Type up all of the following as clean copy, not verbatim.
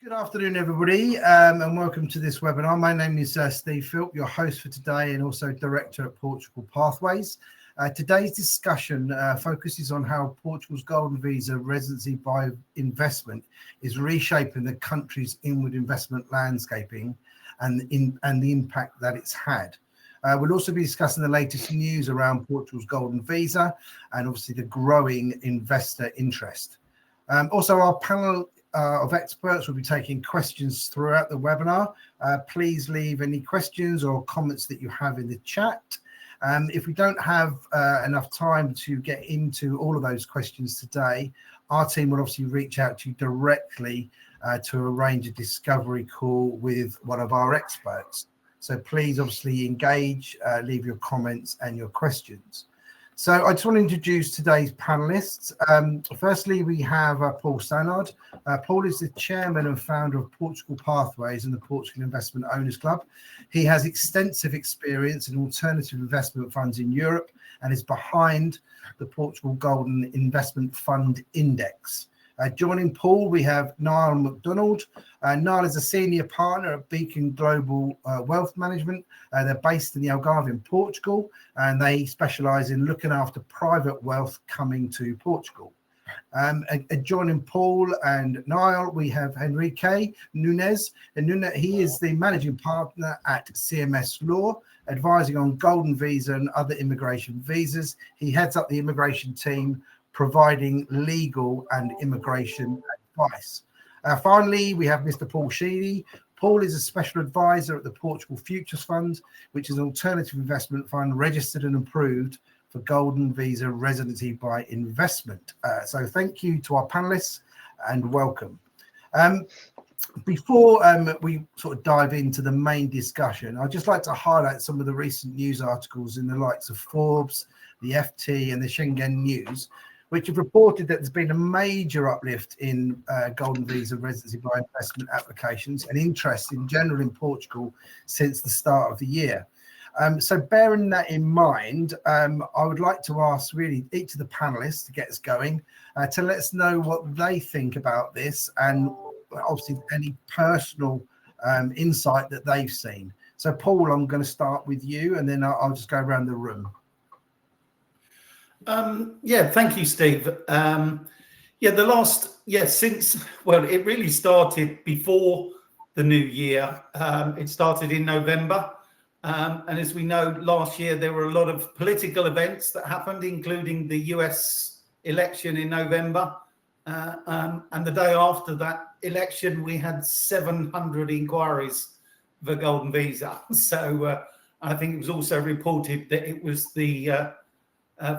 Good afternoon, everybody, and welcome to this webinar. My name is Steve Philp, your host for today and also Director at Portugal Pathways. Today's discussion focuses on how Portugal's Golden Visa residency by investment is reshaping the country's inward investment landscaping and the impact that it's had. We'll also be discussing the latest news around Portugal's Golden Visa and obviously the growing investor interest. Also, our panel of experts will be taking questions throughout the webinar. Please leave any questions or comments that you have in the chat. If we don't have enough time to get into all of those questions today, our team will obviously reach out to you directly to arrange a discovery call with one of our experts. So please obviously engage, leave your comments and your questions. So I just want to introduce today's panelists. Firstly, we have Paul Stannard. Paul is the chairman and founder of Portugal Pathways and the Portugal Investment Owners Club. He has extensive experience in alternative investment funds in Europe and is behind the Portugal Golden Investment Fund Index. Joining Paul, we have Niall MacDonald. Niall is a senior partner at Beacon Global Wealth Management. They're based in the Algarve in Portugal, and they specialise in looking after private wealth coming to Portugal. Joining Paul and Niall, we have Henrique Nunes. He is the managing partner at CMS Law, advising on golden visa and other immigration visas. He heads up the immigration team, providing legal and immigration advice. Finally, we have Mr. Paul Sheedy. Paul is a special advisor at the Portugal Futures Fund, which is an alternative investment fund registered and approved for Golden Visa residency by investment. So thank you to our panelists and welcome. Before we sort of dive into the main discussion, I'd just like to highlight some of the recent news articles in the likes of Forbes, the FT and the Schengen News, which have reported that there's been a major uplift in Golden Visa residency by investment applications and interest in general in Portugal since the start of the year. So bearing that in mind, I would like to ask really each of the panelists to get us going to let us know what they think about this and obviously any personal insight that they've seen. So Paul, I'm going to start with you and then I'll just go around the room. Thank you, Steve. It really started before the new year. It started in November. And as we know, last year, there were a lot of political events that happened, including the US election in November. And the day after that election, we had 700 inquiries for Golden Visa. So I think it was also reported that it was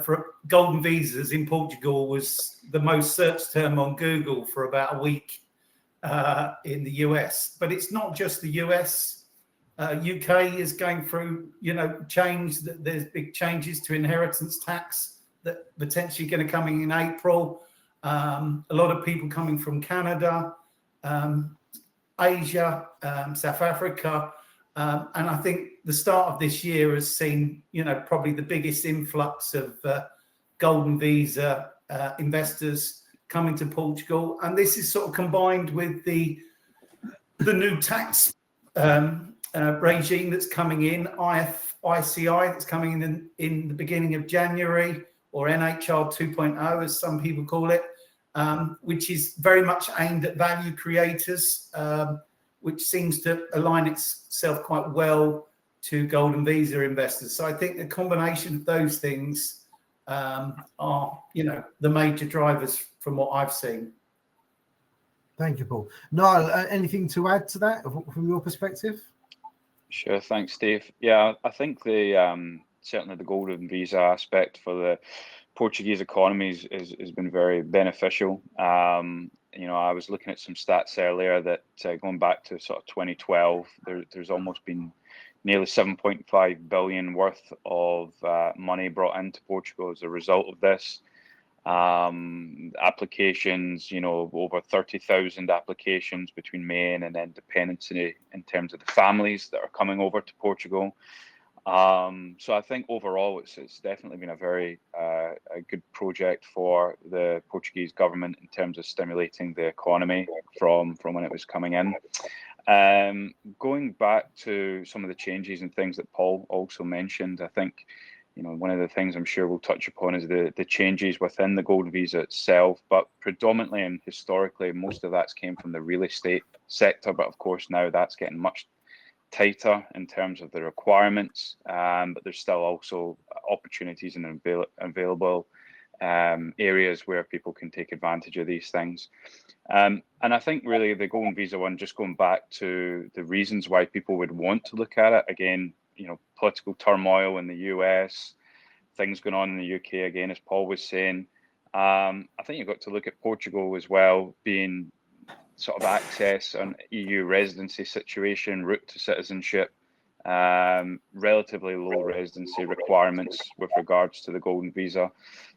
for golden visas in Portugal was the most searched term on Google for about a week in the US. But it's not just the US. UK is going through, change. There's big changes to inheritance tax that potentially going to come in April. A lot of people coming from Canada, Asia, South Africa. And I think the start of this year has seen, probably the biggest influx of Golden Visa investors coming to Portugal. And this is sort of combined with the new tax regime that's coming in, ICI that's coming in the beginning of January, or NHR 2.0, as some people call it, which is very much aimed at value creators, which seems to align itself quite well to Golden Visa investors. So I think the combination of those things are, the major drivers from what I've seen. Thank you, Paul. Niall, anything to add to that from your perspective? Sure, thanks, Steve. Yeah, I think certainly the Golden Visa aspect for the Portuguese economy has been very beneficial. I was looking at some stats earlier that going back to sort of 2012, there's almost been nearly 7.5 billion worth of money brought into Portugal as a result of this. Applications, over 30,000 applications between May and independency in terms of the families that are coming over to Portugal. So I think overall it's definitely been a very a good project for the Portuguese government in terms of stimulating the economy from when it was coming in. Going back to some of the changes and things that Paul also mentioned, I think, you know, one of the things I'm sure we'll touch upon is the changes within the Golden Visa itself, but predominantly and historically, most of that's came from the real estate sector. But of course, now that's getting much tighter in terms of the requirements, but there's still also opportunities and available areas where people can take advantage of these things. And I think really the Golden Visa one, just going back to the reasons why people would want to look at it, again, you know, political turmoil in the US, things going on in the UK, again, as Paul was saying. I think you've got to look at Portugal as well, being sort of access on EU residency situation, route to citizenship, relatively low residency requirements with regards to the Golden Visa.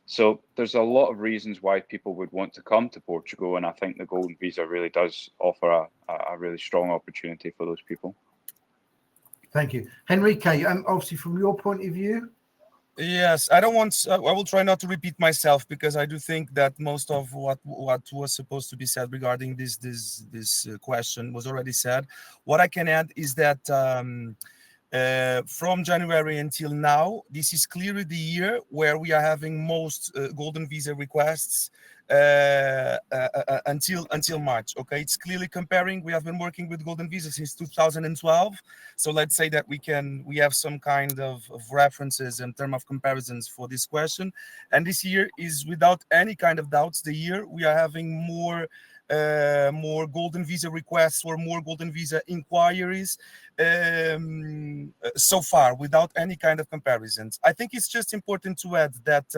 So there's a lot of reasons why people would want to come to Portugal, and I think the Golden Visa really does offer a really strong opportunity for those people. Thank you. Henrique, obviously from your point of view. Yes, I will try not to repeat myself, because I do think that most of what was supposed to be said regarding this question was already said. What I can add is that from January until now, this is clearly the year where we are having most Golden Visa requests until March. Okay, it's clearly comparing. We have been working with Golden Visa since 2012, so let's say that we have some kind of references in terms of comparisons for this question. And this year is, without any kind of doubts, the year we are having more Golden Visa requests or more Golden Visa inquiries so far, without any kind of comparisons. I think it's just important to add that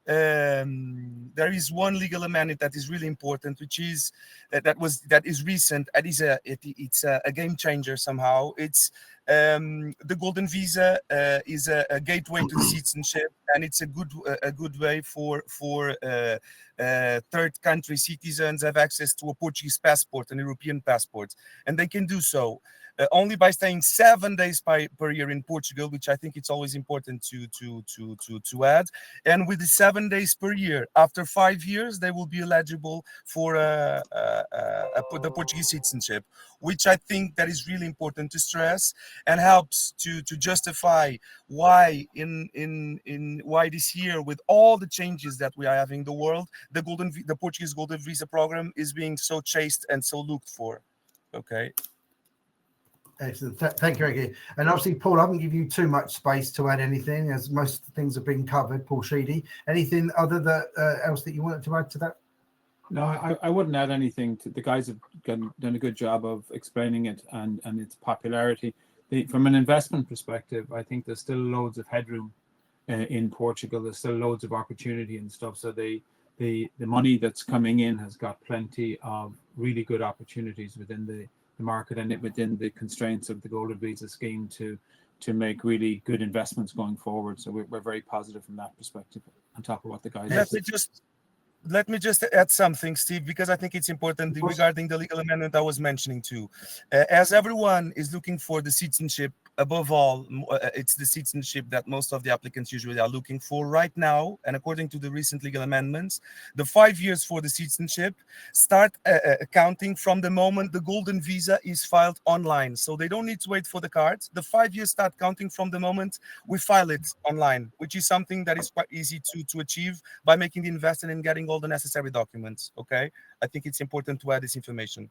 there is one legal amendment that is really important, which is that is recent, and it's a game changer somehow. It's the Golden Visa is a gateway to citizenship, and it's a good way for third country citizens have access to a Portuguese passport, an European passport, and they can do so only by staying 7 days per year in Portugal, which I think it's always important to add. And with the 7 days per year, after 5 years, they will be eligible for the Portuguese citizenship, which I think that is really important to stress, and helps to justify why why this year, with all the changes that we are having in the world, the Portuguese Golden Visa program is being so chased and so looked for. Okay. Excellent. Thank you, Ricky. And obviously, Paul, I haven't given you too much space to add anything, as most things have been covered. Paul Sheedy, anything else that you wanted to add to that? No, I wouldn't add anything. The guys have done a good job of explaining it and its popularity. From an investment perspective, I think there's still loads of headroom in Portugal. There's still loads of opportunity and stuff. So the money that's coming in has got plenty of really good opportunities within the market and within the constraints of the Golden Visa scheme to make really good investments going forward. So we're very positive from that perspective, on top of what the guys have said. Let me just add something, Steve, because I think it's important regarding the legal amendment I was mentioning too. As everyone is looking for the citizenship, above all, it's the citizenship that most of the applicants usually are looking for right now. And according to the recent legal amendments, the 5 years for the citizenship start counting from the moment the Golden Visa is filed online. So they don't need to wait for the cards. The 5 years start counting from the moment we file it online, which is something that is quite easy to achieve by making the investment and getting all the necessary documents. Okay, I think it's important to add this information.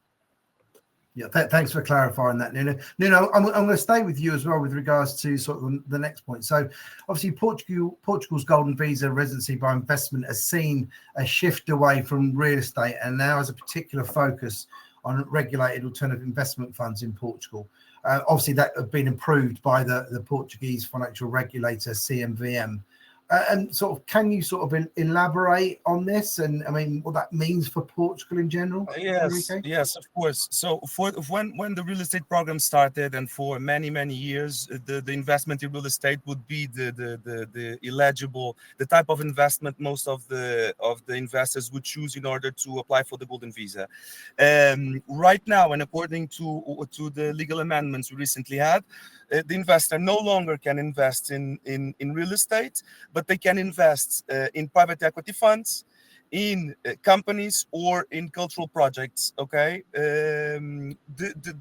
Yeah, thanks for clarifying that, Nuno. Nuno, I'm going to stay with you as well with regards to sort of the next point. So, obviously, Portugal's Golden Visa residency by investment has seen a shift away from real estate, and now has a particular focus on regulated alternative investment funds in Portugal. Obviously, that have been approved by the Portuguese financial regulator, CMVM. And sort of, can you sort of elaborate on this? And I mean, what that means for Portugal in general? Yes, Enrique? yes, of course. So for when the real estate program started, and for many years, the investment in real estate would be the eligible, the type of investment most of the investors would choose in order to apply for the golden visa. Right now, and according to the legal amendments we recently had, the investor no longer can invest in real estate, but they can invest in private equity funds, in companies, or in cultural projects. Okay, the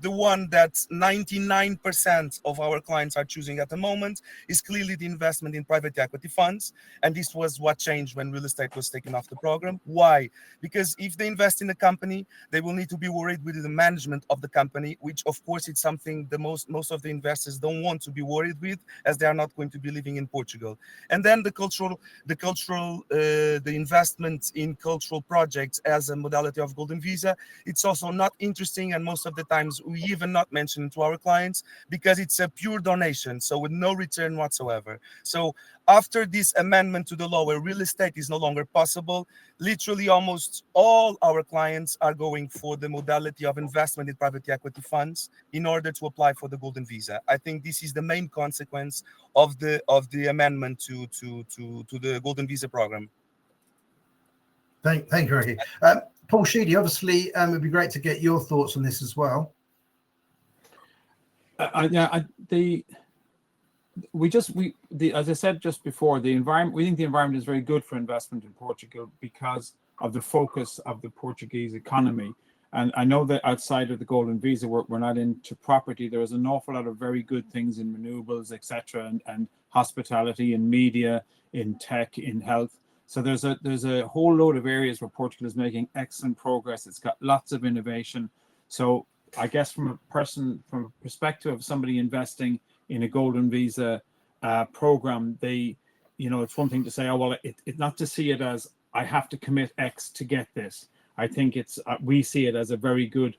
one that 99% of our clients are choosing at the moment is clearly the investment in private equity funds, and this was what changed when real estate was taken off the program. Why? Because if they invest in a company, they will need to be worried with the management of the company, which of course it's something the most of the investors don't want to be worried with, as they are not going to be living in Portugal. And then the investment in cultural projects as a modality of golden visa, it's also not interesting, and most of the times we even not mention it to our clients, because it's a pure donation, so with no return whatsoever. So after this amendment to the law, where real estate is no longer possible, literally almost all our clients are going for the modality of investment in private equity funds in order to apply for the golden visa. I think this is the main consequence of the amendment to the golden visa program. Thank you, Ricky. Paul Sheedy, obviously, it'd be great to get your thoughts on this as well. As I said just before, the environment. We think the environment is very good for investment in Portugal because of the focus of the Portuguese economy. And I know that outside of the golden visa, we're not into property. There is an awful lot of very good things in renewables, etc., and hospitality, in media, in tech, in health. So there's a whole load of areas where Portugal is making excellent progress. It's got lots of innovation. So I guess from a perspective of somebody investing in a golden visa program, it's one thing to say, oh well, it's not to see it as I have to commit X to get this. I think we see it as a very good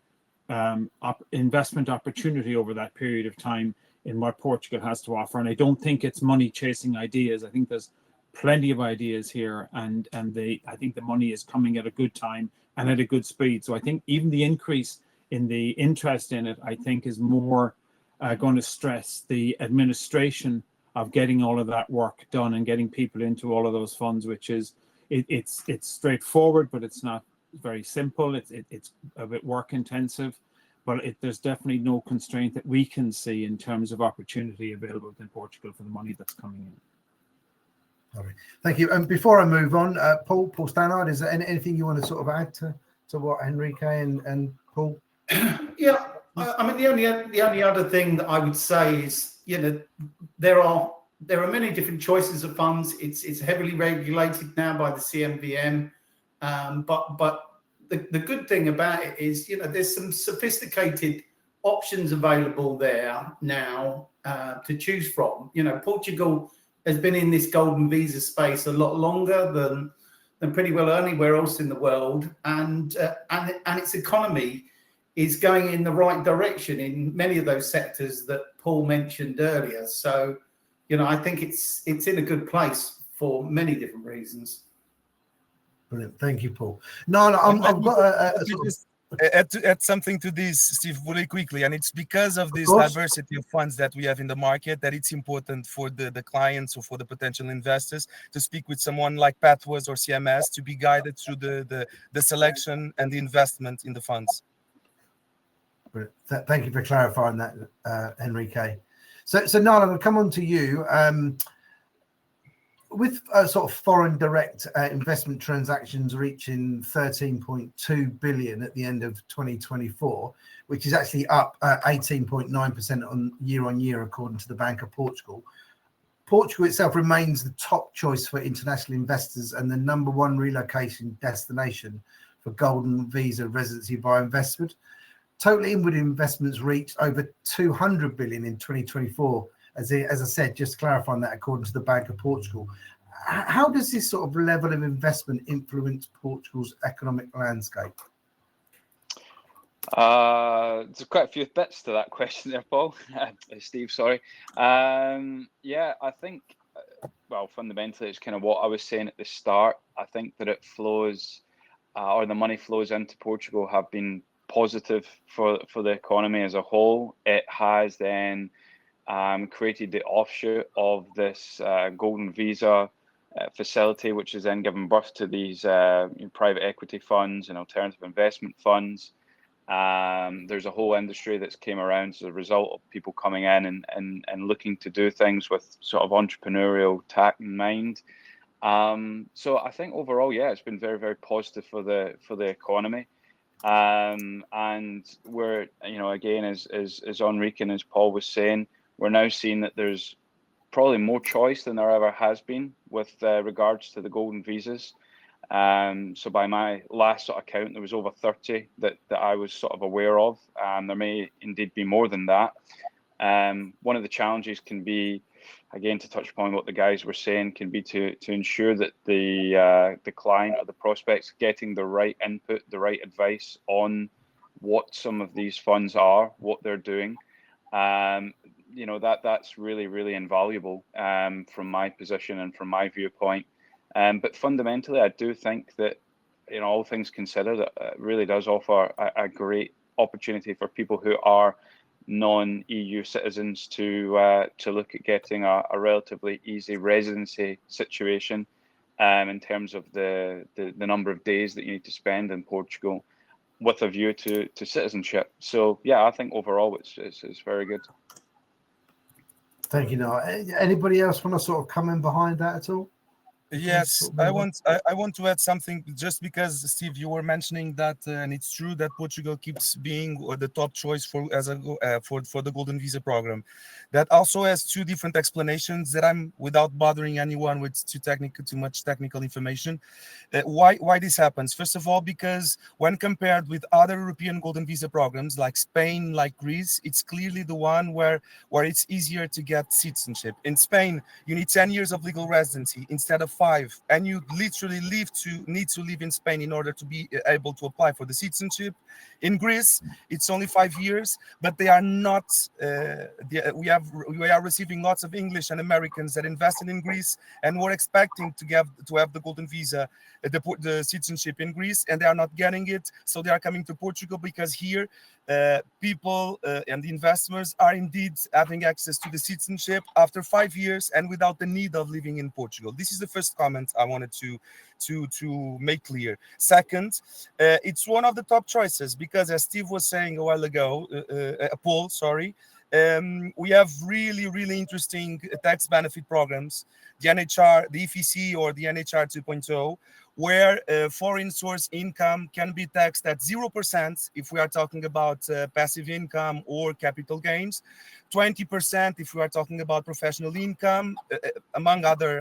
investment opportunity over that period of time in what Portugal has to offer. And I don't think it's money chasing ideas. I think there's plenty of ideas here, and I think the money is coming at a good time and at a good speed. So I think even the increase in the interest in it, I think, is more going to stress the administration of getting all of that work done and getting people into all of those funds, which is it's straightforward, but it's not very simple. It's a bit work intensive, but there's definitely no constraint that we can see in terms of opportunity available in Portugal for the money that's coming in. Thank you. And before I move on, Paul Stannard, is there anything you want to sort of add to what Enrique and Paul? Yeah, I mean, the only other thing that I would say is, there are many different choices of funds. It's heavily regulated now by the CMVM, but the good thing about it is, there's some sophisticated options available there now to choose from. Portugal has been in this golden visa space a lot longer than pretty well anywhere else in the world, and its economy is going in the right direction in many of those sectors that Paul mentioned earlier. So, I think it's in a good place for many different reasons. Brilliant. Thank you, Paul. No, I've got a sort of... Add something to this, Steve, very quickly, and it's because of this diversity of funds that we have in the market that it's important for the clients or for the potential investors to speak with someone like Pathways or CMS to be guided through the selection and the investment in the funds. Thank you for clarifying that, Enrique. So Niall, I'm going to come on to you. With sort of foreign direct investment transactions reaching 13.2 billion at the end of 2024, which is actually up 18.9% on year, according to the Bank of Portugal. Portugal itself remains the top choice for international investors and the number one relocation destination for golden visa residency by investment. Total inward investments reached over 200 billion in 2024. As I said, just clarifying that according to the Bank of Portugal. How does this sort of level of investment influence Portugal's economic landscape? There's quite a few bits to that question there, Paul. Steve, sorry. Yeah, I think well, fundamentally, it's kind of what I was saying at the start. I think that it flows, or the money flows into Portugal have been positive for the economy as a whole. It has then created the offshoot of this golden visa facility, which has then given birth to these private equity funds and alternative investment funds. There's a whole industry that's came around as a result of people coming in and looking to do things with sort of entrepreneurial tact in mind. So I think overall, yeah, it's been very, very positive for the economy. And we're, again, as Enrique and as Paul was saying, we're now seeing that there's probably more choice than there ever has been with regards to the golden visas. So by my last sort of count, there was over 30 that I was sort of aware of. There may indeed be more than that. One of the challenges can be, again, to touch upon what the guys were saying, can be to ensure that the client or the prospect's getting the right input, the right advice on what some of these funds are, what they're doing. That's really, really invaluable from my position and from my viewpoint. But fundamentally, I do think that, all things considered, it really does offer a great opportunity for people who are non-EU citizens to look at getting a relatively easy residency situation in terms of the number of days that you need to spend in Portugal with a view to citizenship. So yeah, I think overall it's very good. Thank you, Noel. Anybody else want to sort of come in behind that at all? Yes, I want to add something, just because Steve, you were mentioning that, and it's true that Portugal keeps being the top choice for the Golden Visa program. That also has two different explanations that I'm, without bothering anyone with too much technical information, why this happens. First of all, because when compared with other European Golden Visa programs like Spain, like Greece, it's clearly the one where it's easier to get citizenship. In Spain, you need 10 years of legal residency instead of 5, and you literally need to live in Spain in order to be able to apply for the citizenship. In Greece, it's only 5 years, but they are not. We are receiving lots of English and Americans that invested in Greece and were expecting to have the golden visa, the citizenship in Greece, and they are not getting it. So they are coming to Portugal because here people and the investors are indeed having access to the citizenship after 5 years and without the need of living in Portugal. This is the first comment I wanted to make clear. Second, it's one of the top choices because, as Steve was saying a while ago, Paul, sorry, we have really, really interesting tax benefit programs, the NHR, the EFC or the NHR 2.0, where foreign source income can be taxed at 0% if we are talking about passive income or capital gains, 20% if we are talking about professional income, among other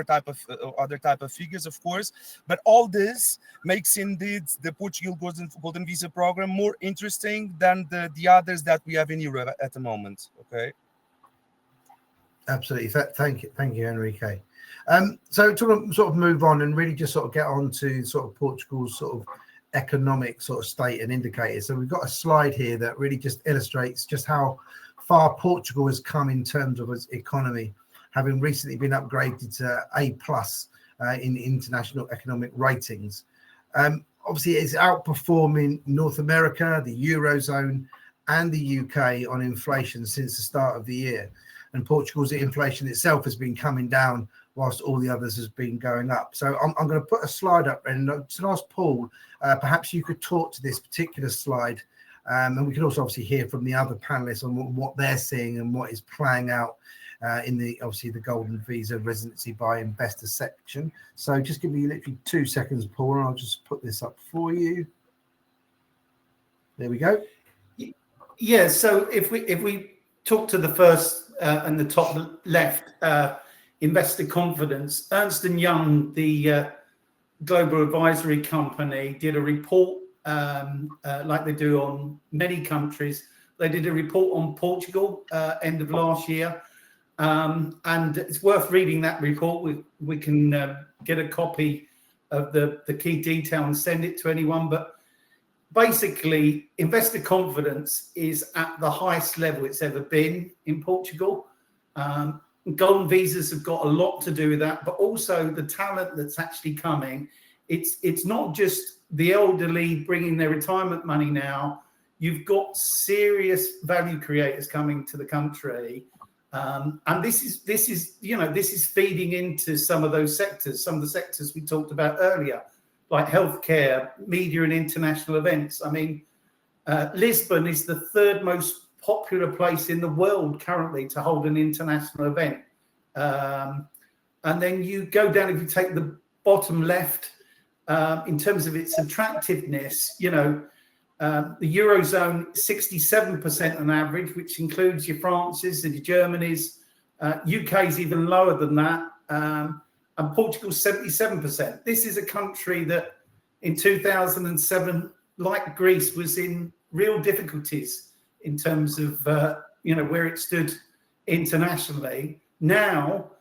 type of figures, of course. But all this makes indeed the Portugal Golden Visa program more interesting than the others that we have in Europe at the moment. Okay. Absolutely. Thank you, Enrique. So to sort of move on and really just sort of get on to sort of Portugal's sort of economic sort of state and indicators. So we've got a slide here that really just illustrates just how far Portugal has come in terms of its economy, having recently been upgraded to A+ in international economic ratings. Obviously, it's outperforming North America, the Eurozone, and the UK on inflation since the start of the year. And Portugal's inflation itself has been coming down whilst all the others has been going up. So I'm going to put a slide up and to ask Paul, perhaps you could talk to this particular slide. And we can also obviously hear from the other panelists on what they're seeing and what is playing out in the Golden Visa Residency by Investor section. So just give me literally 2 seconds, Paul, and I'll just put this up for you. There we go. Yeah, so if we talk to the first and the top left, investor confidence, Ernst & Young, the global advisory company, did a report like they do on many countries. They did a report on Portugal end of last year, and it's worth reading that report. We can get a copy of the key detail and send it to anyone, but basically investor confidence is at the highest level it's ever been in Portugal. golden visas have got a lot to do with that, but also the talent that's actually coming. It's not just the elderly bringing their retirement money now. You've got serious value creators coming to the country, and this is feeding into some of those sectors, some of the sectors we talked about earlier, like healthcare, media, and international events. I mean, Lisbon is the third most popular place in the world currently to hold an international event. And then you go down, if you take the bottom left, in terms of its attractiveness, the Eurozone, 67% on average, which includes your France's and your Germany's. UK is even lower than that. And Portugal's 77%. This is a country that in 2007, like Greece, was in real difficulties in terms of where it stood internationally. Now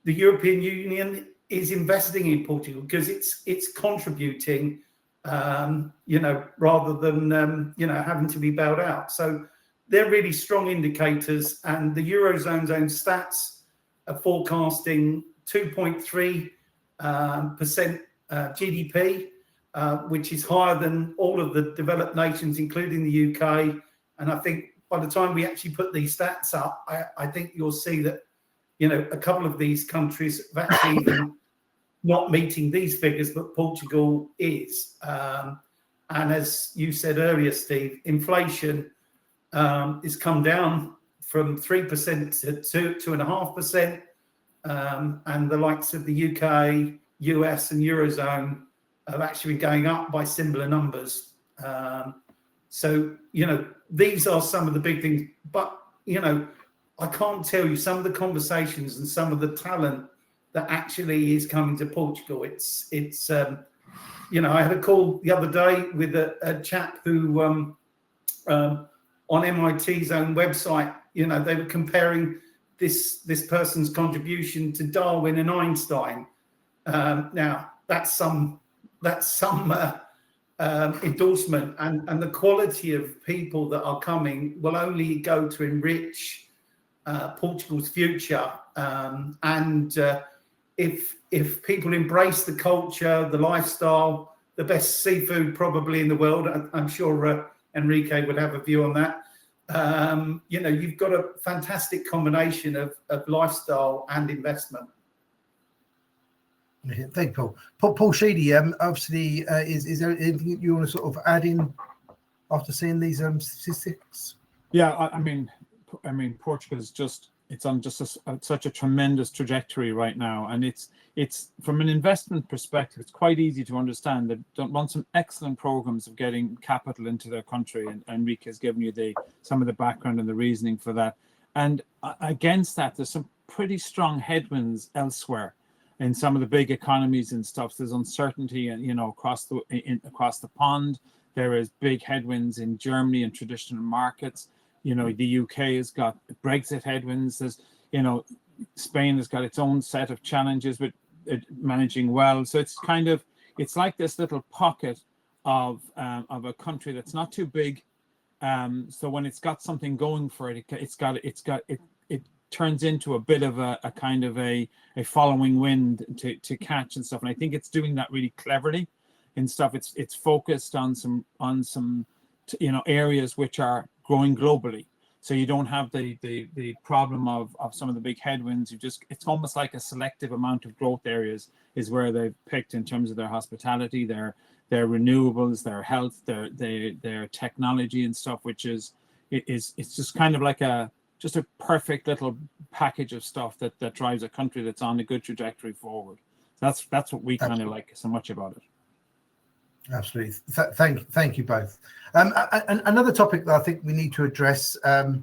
the European Union is investing in Portugal because it's contributing, rather than having to be bailed out. So they're really strong indicators, and the Eurozone's own stats are forecasting 2.3% GDP, which is higher than all of the developed nations, including the UK. And I think by the time we actually put these stats up, I think you'll see that, a couple of these countries have actually even not meeting these figures, but Portugal is. And as you said earlier, Steve, inflation has come down from 3% to 2.5%. And the likes of the UK, US, and Eurozone have actually been going up by similar numbers. So, these are some of the big things. But, I can't tell you some of the conversations and some of the talent that actually is coming to Portugal. It's I had a call the other day with a chap who on MIT's own website, they were comparing this person's contribution to Darwin and Einstein. Now that's some endorsement, and the quality of people that are coming will only go to enrich Portugal's future. And if people embrace the culture, the lifestyle, the best seafood probably in the world, I'm sure Enrique would have a view on that. You've got a fantastic combination of lifestyle and investment. Thank you, Paul. Paul Sheedy, obviously, is there anything you want to sort of add in after seeing these statistics? Yeah, I mean, Portugal is it's on such a tremendous trajectory right now, and it's from an investment perspective, it's quite easy to understand that don't run some excellent programs of getting capital into their country, and Enrique has given you some of the background and the reasoning for that. And against that, there's some pretty strong headwinds elsewhere in some of the big economies and stuff. There's uncertainty, and across the pond. There is big headwinds in Germany and traditional markets. The UK has got Brexit headwinds. There's, Spain has got its own set of challenges with managing well. So it's like this little pocket of a country that's not too big. So when it's got something going for it, it turns into a bit of a kind of a following wind to catch and stuff. And I think it's doing that really cleverly and stuff. It's focused on some areas which are growing globally, so you don't have the problem of some of the big headwinds. It's almost like a selective amount of growth areas is where they've picked in terms of their hospitality, their renewables, their health, their technology and stuff, which it's just kind of like a perfect little package of stuff that drives a country that's on a good trajectory forward. That's what we kind of like so much about it. Absolutely. Thank you both. And another topic that I think we need to address. Let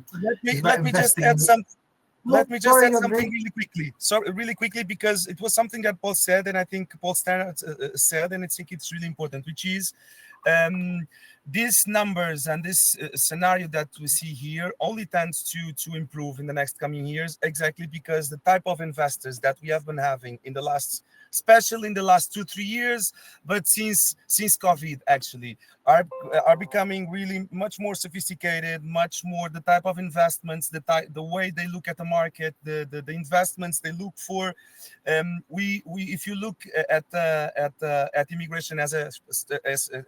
me just add something really quickly. Sorry, really quickly, because it was something that Paul said, and I think Paul Stannard said, and I think it's really important, which is these numbers and this scenario that we see here only tends to improve in the next coming years, exactly because the type of investors that we have been having especially in the last 2-3 years, but since COVID, actually, are becoming really much more sophisticated, much more the type of investments, the way they look at the market, the investments they look for. We if you look at immigration as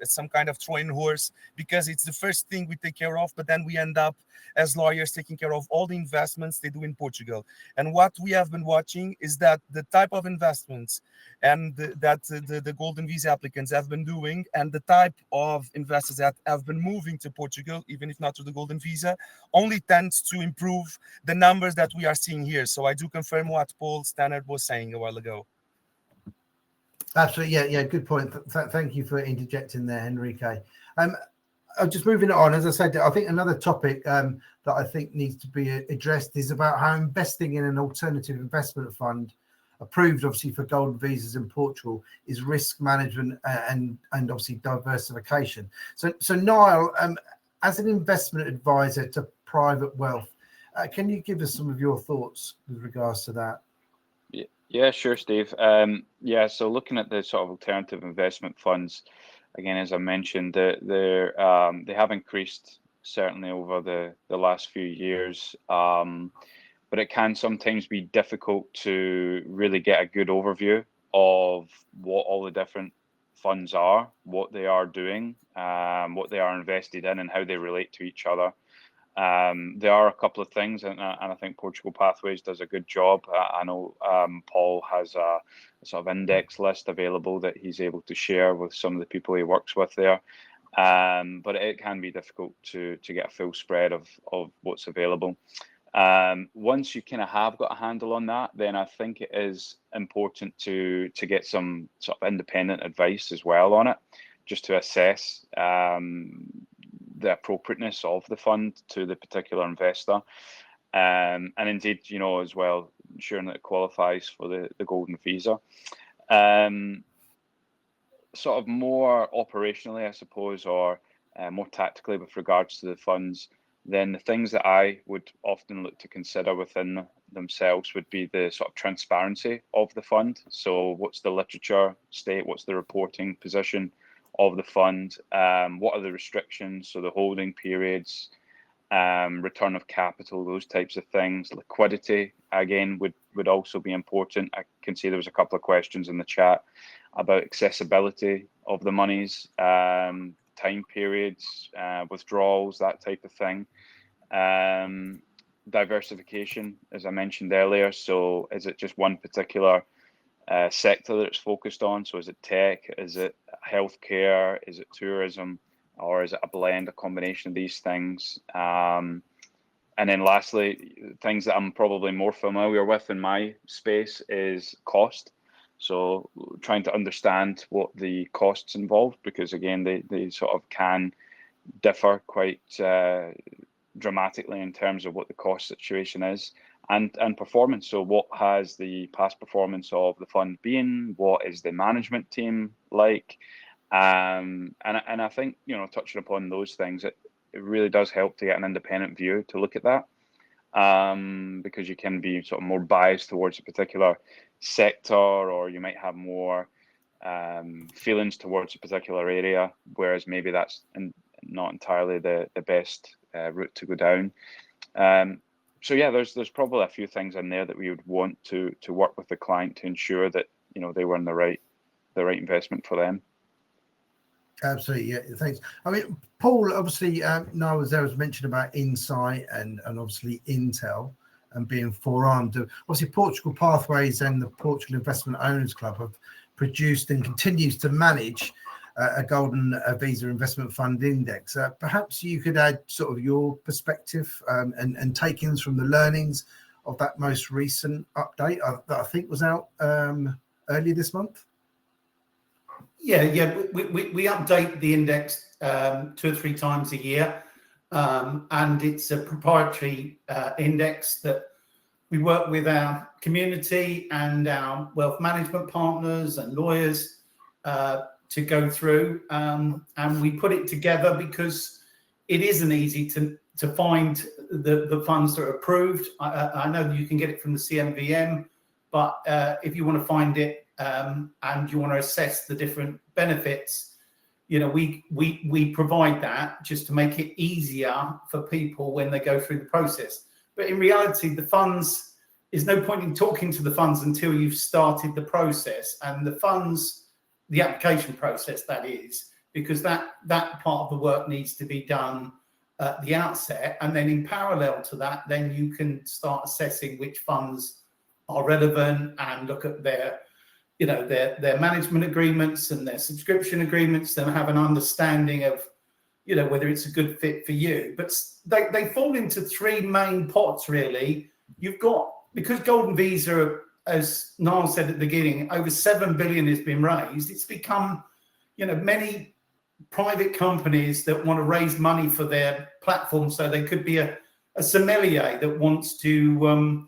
some kind of Trojan horse, because it's the first thing we take care of, but then we end up as lawyers taking care of all the investments they do in Portugal. And what we have been watching is that the type of investments and the golden visa applicants have been doing, and the type of investors that have been moving to Portugal, even if not to the golden visa, only tends to improve the numbers that we are seeing here. So I do confirm what Paul Stannard was saying a while ago. Absolutely, yeah, good point. Thank you for interjecting there, Enrique. Just moving on, as I said, I think another topic that I think needs to be addressed is about how investing in an alternative investment fund, approved obviously for golden visas in Portugal, is risk management and obviously diversification. So Niall, as an investment advisor to private wealth, can you give us some of your thoughts with regards to that? Yeah, sure, Steve. So looking at the sort of alternative investment funds, again, as I mentioned, they have increased certainly over the last few years, but it can sometimes be difficult to really get a good overview of what all the different funds are, what they are doing, what they are invested in, and how they relate to each other. There are a couple of things, and I think Portugal Pathways does a good job. I know Paul has a sort of index list available that he's able to share with some of the people he works with there. But it can be difficult to get a full spread of what's available. Once you kind of have got a handle on that, then I think it is important to get some sort of independent advice as well on it, just to assess the appropriateness of the fund to the particular investor, and indeed, as well, ensuring that it qualifies for the golden visa. Sort of more operationally, I suppose, or more tactically with regards to the funds, then the things that I would often look to consider within themselves would be the sort of transparency of the fund. So what's the literature state? What's the reporting position of the fund? What are the restrictions? So the holding periods, return of capital, those types of things. Liquidity, again, would also be important. I can see there was a couple of questions in the chat about accessibility of the monies, time periods, withdrawals, that type of thing. Diversification, as I mentioned earlier. So is it just one particular sector that it's focused on? So is it tech? Is it healthcare? Is it tourism? Or is it a blend, a combination of these things? And then lastly, things that I'm probably more familiar with in my space is cost. So trying to understand what the costs involved, because again, they sort of can differ quite dramatically in terms of what the cost situation is, and performance. So what has the past performance of the fund been? What is the management team like? And I think, touching upon those things, it really does help to get an independent view to look at that, because you can be sort of more biased towards a particular sector, or you might have more feelings towards a particular area, whereas maybe that's not entirely the best route to go down. So yeah, there's probably a few things in there that we would want to work with the client to ensure that they were in the right investment for them. Absolutely, yeah. Thanks. I mean, Paul, obviously, now as there was mentioned about Insight and obviously Intel and being forearmed. Obviously, Portugal Pathways and the Portugal Investment Owners Club have produced and continues to manage a golden visa investment fund index. Perhaps you could add sort of your perspective and take-ins from the learnings of that most recent update that I think was out earlier this month. Yeah. We update the index 2 or 3 times a year, and it's a proprietary index that we work with our community and our wealth management partners and lawyers to go through, and we put it together because it isn't easy to find the funds that are approved. I know that you can get it from the CMVM, but if you want to find it and you want to assess the different benefits, we provide that just to make it easier for people when they go through the process. But in reality, the funds, there's no point in talking to the funds until you've started the process, and the funds, the application process, that is, because that part of the work needs to be done at the outset, and then in parallel to that, then you can start assessing which funds are relevant and look at their management agreements and their subscription agreements, and have an understanding of, whether it's a good fit for you. But they fall into three main pots, really. You've got, because Golden Visa, as Niall said at the beginning, over 7 billion has been raised. It's become, many private companies that want to raise money for their platform. So they could be a sommelier that wants to,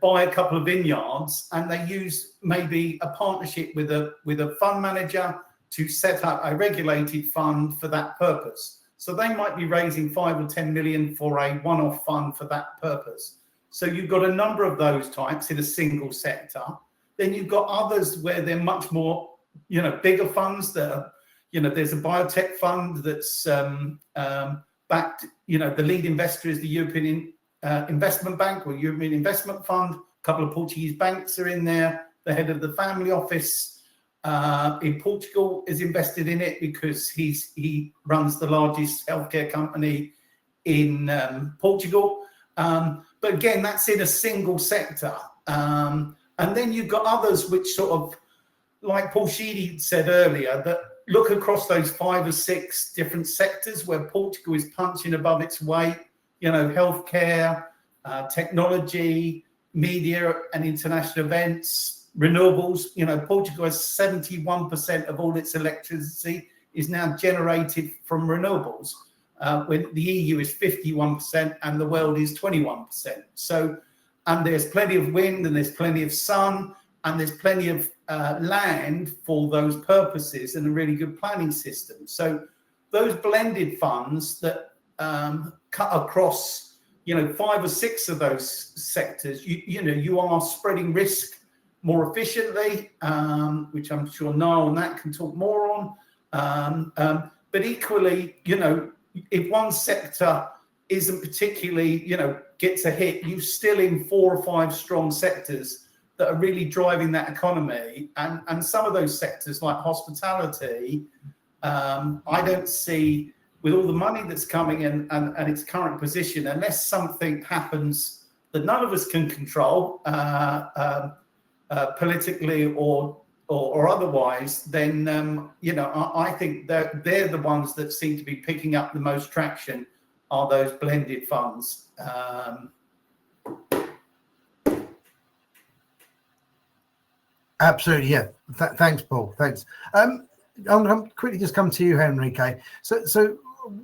buy a couple of vineyards, and they use maybe a partnership with a fund manager to set up a regulated fund for that purpose. So they might be raising 5 or 10 million for a one-off fund for that purpose. So you've got a number of those types in a single sector. Then you've got others where they're much more, bigger funds that are, there's a biotech fund that's backed, the lead investor is the European Investment Bank or European Investment Fund. A couple of Portuguese banks are in there. The head of the family office in Portugal is invested in it because he runs the largest healthcare company in Portugal. But again, that's in a single sector. And then you've got others which sort of, like Paul Sheedy said earlier, that look across those 5 or 6 different sectors where Portugal is punching above its weight, healthcare, technology, media and international events, renewables. Portugal has 71% of all its electricity is now generated from renewables, when the EU is 51% and the world is 21%. So, and there's plenty of wind and there's plenty of sun and there's plenty of land for those purposes and a really good planning system. So those blended funds that cut across, 5 or 6 of those sectors, you are spreading risk more efficiently, which I'm sure Niall and that can talk more on. But equally, if one sector isn't particularly, gets a hit, you're still in 4 or 5 strong sectors that are really driving that economy. And some of those sectors, like hospitality, I don't see, with all the money that's coming in and its current position, unless something happens that none of us can control, politically or otherwise, then I think that they're the ones that seem to be picking up the most traction, are those blended funds. Absolutely, yeah. Thanks, Paul. Thanks. I'm going to quickly just come to you, Henrique. So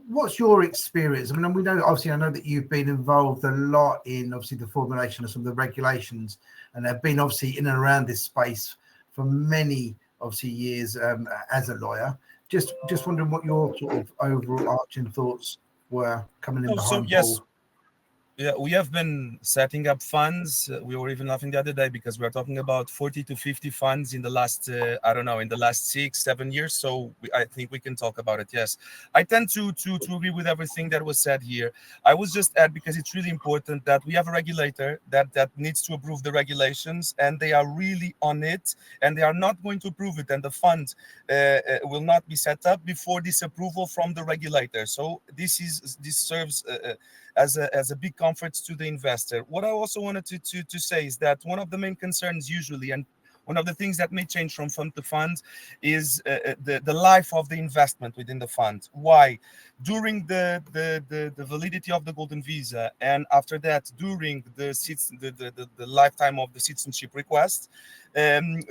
what's your experience? I mean, we know, obviously, I know that you've been involved a lot in, obviously, the formulation of some of the regulations, and have been, obviously, in and around this space for many, obviously, years as a lawyer. Just wondering what your sort of overarching thoughts were coming in behind Paul. Yeah, we have been setting up funds. We were even laughing the other day because we are talking about 40 to 50 funds in the last, in the last 6-7 years. So I think we can talk about it. Yes, I tend to agree with everything that was said here. I was just add, because it's really important that we have a regulator that needs to approve the regulations, and they are really on it, and they are not going to approve it, and the fund will not be set up before this approval from the regulator. So this serves as a big comfort to the investor. What I also wanted to say is that one of the main concerns usually, and one of the things that may change from fund to fund, is the life of the investment within the fund. Why? During the validity of the Golden Visa, and after that, during the lifetime of the citizenship request, the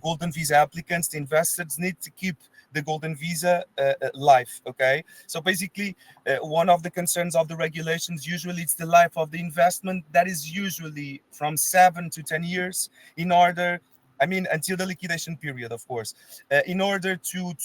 Golden Visa applicants, the investors, need to keep the Golden Visa life. Okay, so basically, one of the concerns of the regulations, usually it's the life of the investment, that is usually from 7 to 10 years, in order, until the liquidation period, of course, in order to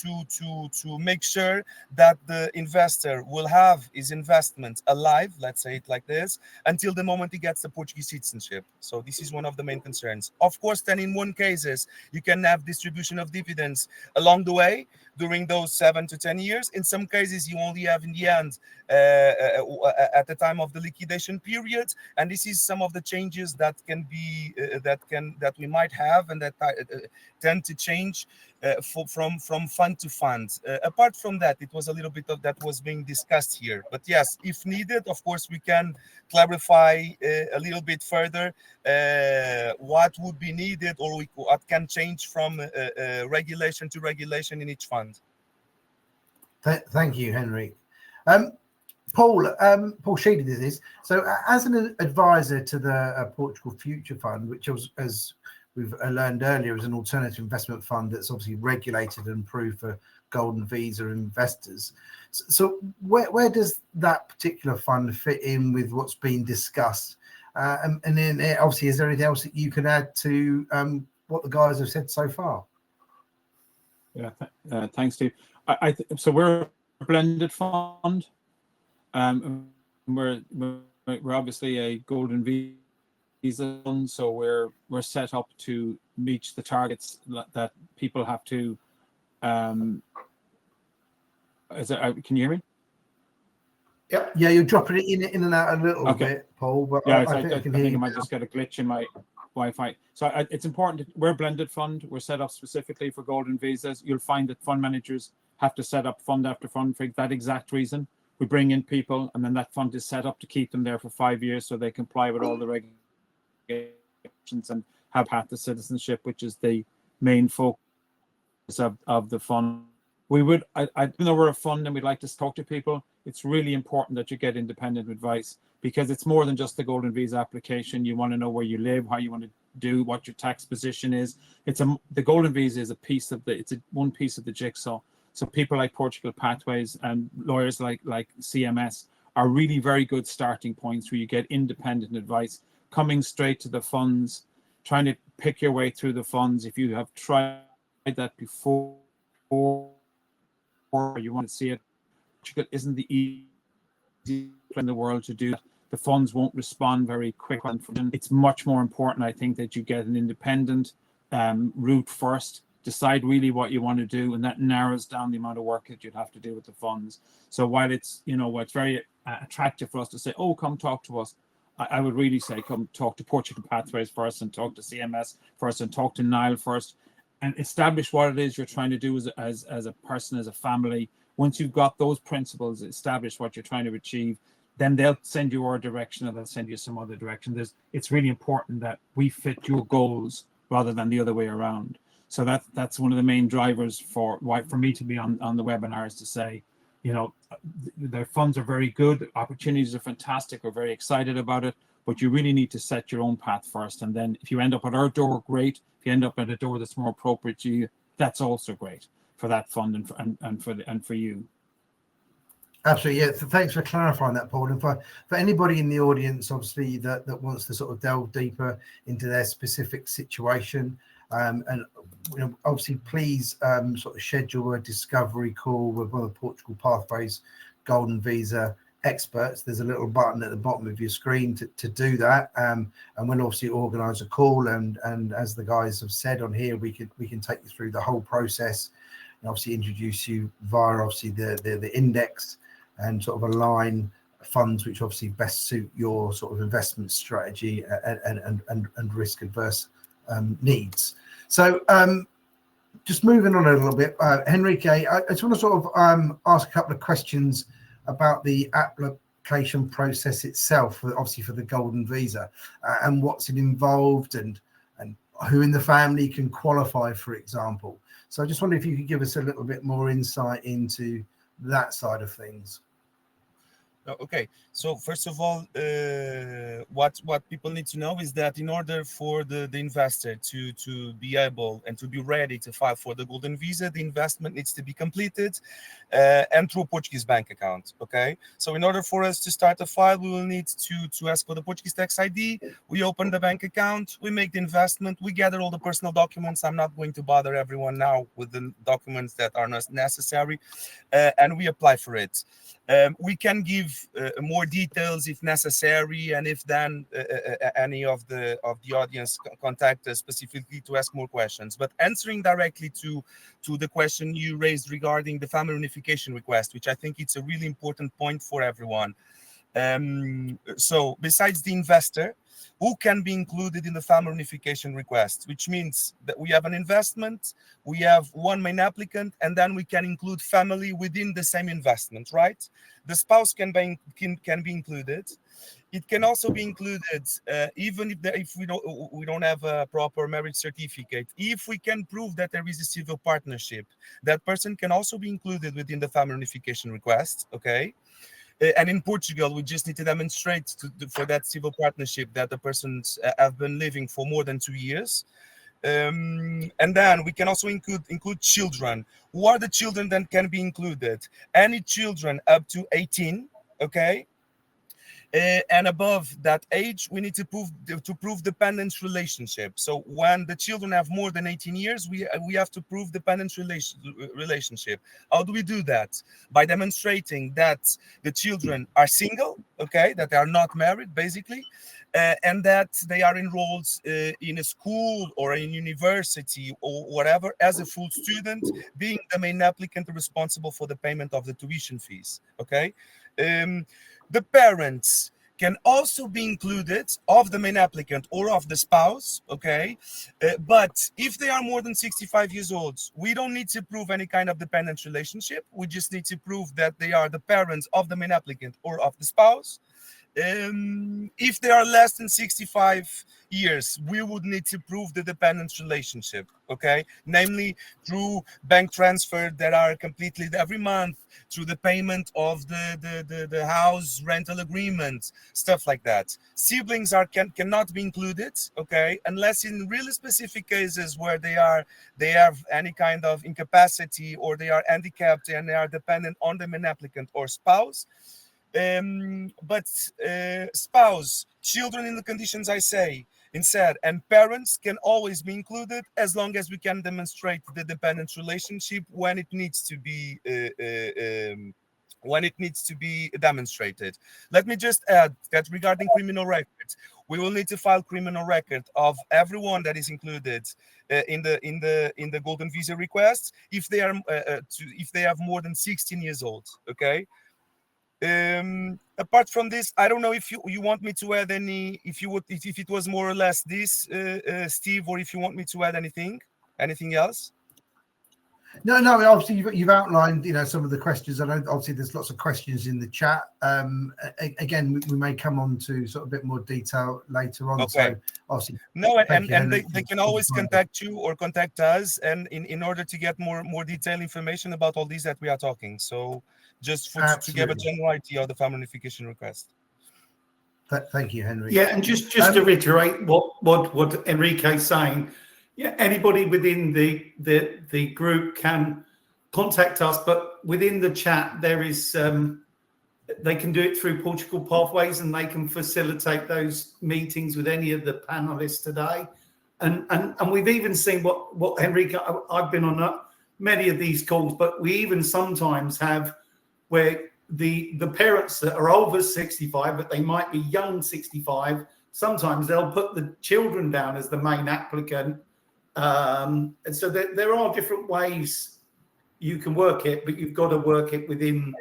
make sure that the investor will have his investment alive, let's say it like this, until the moment he gets the Portuguese citizenship. So this is one of the main concerns. Of course, then in one cases, you can have distribution of dividends along the way, during those 7 to 10 years. In some cases, you only have in the end at the time of the liquidation period, and this is some of the changes that can be that we might have and that tend to change from fund to fund. Apart from that, it was a little bit of that was being discussed here, but yes, if needed, of course, we can clarify a little bit further what would be needed, or what can change from regulation to regulation in each fund. Thank you, Henrik. Paul Sheedy did this. So as an advisor to the Portugal Future Fund, which was, as we've learned earlier, is an alternative investment fund that's obviously regulated and approved for golden visa investors. So where does that particular fund fit in with what's been discussed? And then obviously, is there anything else that you can add to what the guys have said so far? Yeah, thanks, Steve. So we're a blended fund. We're obviously a golden visa fund, so we're set up to reach the targets that people have to. Can you hear me? Yep. Yeah, you're dropping it in and out a little bit, Paul. But yeah, I think I might just get a glitch in my Wi-Fi. So it's important. We're a blended fund. We're set up specifically for golden visas. You'll find that fund managers have to set up fund after fund for that exact reason. We bring in people, and then that fund is set up to keep them there for 5 years, so they comply with all the regulations and have had the citizenship, which is the main focus of the fund. We would, even though we're a fund and we'd like to talk to people, it's really important that you get independent advice, because it's more than just the golden visa application. You want to know where you live, how you want to do, what your tax position is. The golden visa is one piece of the jigsaw. So people like Portugal Pathways and lawyers like CMS are really very good starting points where you get independent advice, coming straight to the funds, trying to pick your way through the funds. If you have tried that before, or you want to see it, Portugal isn't the easiest in the world to do that. The funds won't respond very quickly. It's much more important, I think, that you get an independent route first, decide really what you want to do, and that narrows down the amount of work that you'd have to do with the funds. So while it's it's very attractive for us to say, oh, come talk to us, I would really say come talk to Portugal Pathways first, and talk to CMS first, and talk to Niall first, and establish what it is you're trying to do as a person, as a family. Once you've got those principles, establish what you're trying to achieve, then they'll send you our direction, or they'll send you some other direction. It's really important that we fit your goals rather than the other way around. So that's one of the main drivers for me to be on the webinar, is to say, their funds are very good, opportunities are fantastic, we're very excited about it, but you really need to set your own path first. And then if you end up at our door, great. If you end up at a door that's more appropriate to you, that's also great for that fund and for you. Absolutely, yeah. So thanks for clarifying that, Paul. And for anybody in the audience, obviously, that wants to sort of delve deeper into their specific situation, and obviously, please sort of schedule a discovery call with one of the Portugal Pathways Golden Visa experts. There's a little button at the bottom of your screen to do that, and we'll obviously organise a call. And as the guys have said on here, we can take you through the whole process, and obviously introduce you via obviously the index, and sort of align funds which obviously best suit your sort of investment strategy and risk adverse needs. So just moving on a little bit, Henrique, I just want to sort of ask a couple of questions about the application process itself, obviously for the golden visa, and what's involved, and who in the family can qualify, for example. So I just wonder if you could give us a little bit more insight into that side of things. Okay, so first of all, what people need to know is that in order for the investor to be able and to be ready to file for the golden visa, the investment needs to be completed and through a Portuguese bank account. Okay, so in order for us to start a file, we will need to ask for the Portuguese tax ID. We open the bank account, we make the investment, we gather all the personal documents. I'm not going to bother everyone now with the documents that are not necessary, and we apply for it. We can give give more details if necessary, and if then any of the audience contact us specifically to ask more questions. But answering directly to the question you raised regarding the family reunification request, which I think it's a really important point for everyone. So besides the investor, who can be included in the family reunification request, which means that we have an investment, we have one main applicant, and then we can include family within the same investment, right? The spouse can be included. It can also be included even if we don't have a proper marriage certificate. If we can prove that there is a civil partnership, that person can also be included within the family reunification request. Okay. And in Portugal, we just need to demonstrate for that civil partnership that the persons have been living for more than 2 years. And then we can also include children. Who are the children that can be included? Any children up to 18, okay? And above that age, we need to prove dependence relationship. So when the children have more than 18 years, we have to prove dependence relationship. How do we do that? By demonstrating that the children are single, okay, that they are not married, basically, and that they are enrolled in a school or in university or whatever as a full student, being the main applicant responsible for the payment of the tuition fees, okay? The parents can also be included of the main applicant or of the spouse, okay? But if they are more than 65 years old, we don't need to prove any kind of dependent relationship. We just need to prove that they are the parents of the main applicant or of the spouse. If they are less than 65 years, we would need to prove the dependent relationship, okay? Namely, through bank transfer that are completed every month, through the payment of the house rental agreement, stuff like that. Siblings cannot be included, okay? Unless in really specific cases where they have any kind of incapacity or they are handicapped and they are dependent on the main applicant or spouse. But spouse, children in the conditions I said, and parents can always be included as long as we can demonstrate the dependent relationship when it needs to be demonstrated. Let me just add that regarding criminal records, we will need to file criminal record of everyone that is included in the golden visa request if they have more than 16 years old. Okay. Apart from this, I don't know if you want me to add any, if it was more or less this, Steve, or if you want me to add anything else. No. Obviously, you've outlined, some of the questions. I know obviously there's lots of questions in the chat. Again, we may come on to sort of a bit more detail later on. Okay. So obviously, no, and they can always contact you or contact us, and in order to get more detailed information about all these that we are talking. So just to give a general idea of the family reunification request. Thank you, Henry. Yeah, and just to reiterate what Enrique's saying. Yeah, anybody within the group can contact us, but within the chat there is they can do it through Portugal Pathways, and they can facilitate those meetings with any of the panelists today. And we've even seen what Enrique, I've been on many of these calls, but we even sometimes have where the parents that are over 65, but they might be young 65, sometimes they'll put the children down as the main applicant. And so there are different ways you can work it, but you've got to work it within.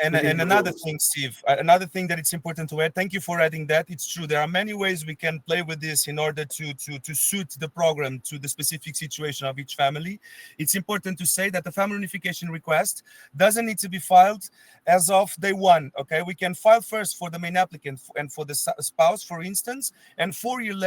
And another thing, Steve, another thing that it's important to add. Thank you for adding that. It's true. There are many ways we can play with this in order to suit the program to the specific situation of each family. It's important to say that the family reunification request doesn't need to be filed as of day one. Okay, we can file first for the main applicant and for the spouse, for instance, and 4 years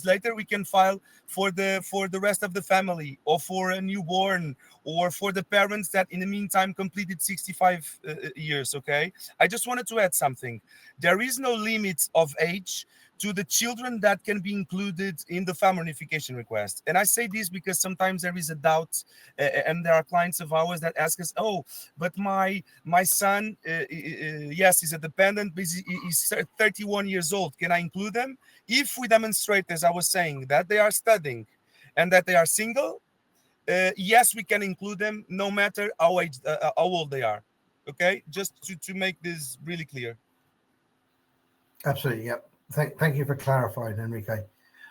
later, we can file for the rest of the family, or for a newborn, or for the parents that in the meantime completed 65 years, okay? I just wanted to add something. There is no limit of age to the children that can be included in the family reunification request. And I say this because sometimes there is a doubt, and there are clients of ours that ask us, oh, but my son, yes, he's a dependent, but he's 31 years old. Can I include them? If we demonstrate, as I was saying, that they are studying and that they are single, yes, we can include them no matter how old they are. Okay, just to make this really clear. Absolutely, yep. Thank you for clarifying, Enrique.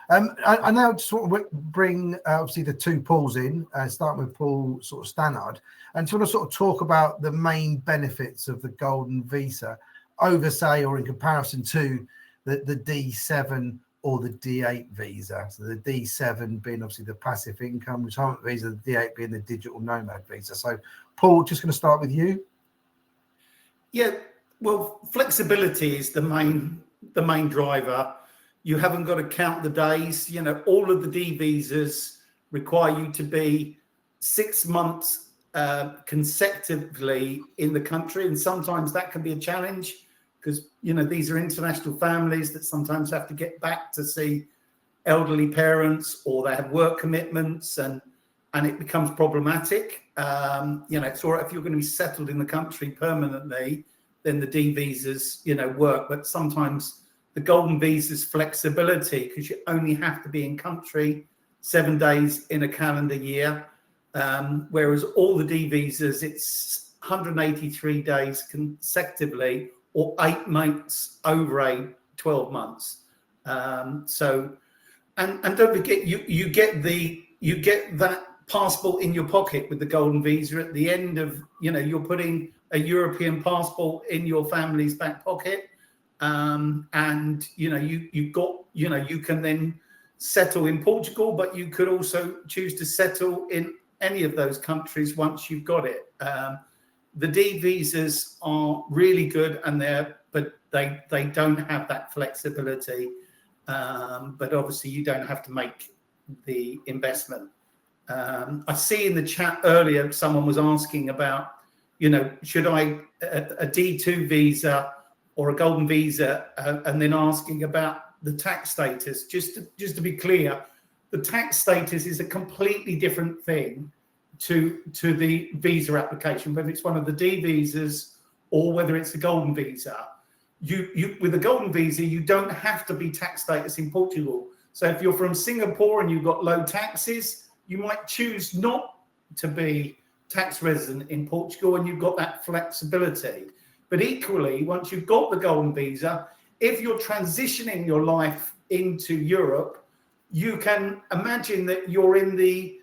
I now sort of bring obviously the two Pauls in, starting with Paul sort of Stannard, and sort of talk about the main benefits of the golden visa over, say, or in comparison to the D7 or the D8 visa. So the D7 being obviously the passive income retirement visa, the D8 being the digital nomad visa. So Paul, just going to start with you. Yeah, well, flexibility is the main driver. You haven't got to count the days. You know, all of the D visas require you to be 6 months consecutively in the country, and sometimes that can be a challenge because, you know, these are international families that sometimes have to get back to see elderly parents, or they have work commitments, and it becomes problematic. You know, it's all right if you're going to be settled in the country permanently, then the D visas, you know, work. But sometimes the golden visa's flexibility, because you only have to be in country 7 days in a calendar year, whereas all the D visas, it's 183 days consecutively, or 8 months over 12 months. So, and don't forget, you get that passport in your pocket with the golden visa at the end of, you know, you're putting a European passport in your family's back pocket, and you know, you've got, you know, you can then settle in Portugal, but you could also choose to settle in any of those countries once you've got it. The D visas are really good, and but they don't have that flexibility. But obviously you don't have to make the investment. I see in the chat earlier someone was asking about, you know, should I a D2 visa or a golden visa, and then asking about the tax status. Just to be clear, the tax status is a completely different thing to the visa application, whether it's one of the D visas or whether it's a golden visa. You with a golden visa, you don't have to be tax status in Portugal. So if you're from Singapore and you've got low taxes, you might choose not to be tax resident in Portugal, and you've got that flexibility. But equally, once you've got the golden visa, if you're transitioning your life into Europe, you can imagine that you're in the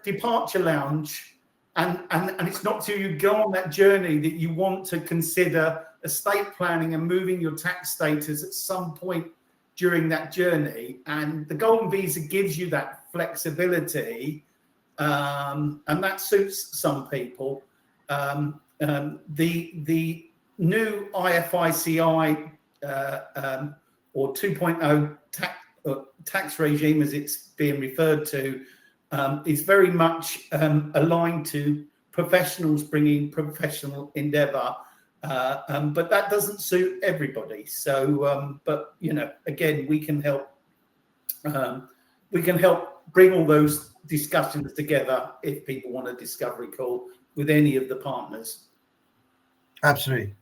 departure lounge, and it's not till you go on that journey that you want to consider estate planning and moving your tax status at some point during that journey. And the golden visa gives you that flexibility, and that suits some people. The new IFICI or 2.0 tax regime, as it's being referred to, is very much aligned to professionals bringing professional endeavour, but that doesn't suit everybody. So, but you know, again, we can help. We can help bring all those discussions together if people want a discovery call with any of the partners. Absolutely.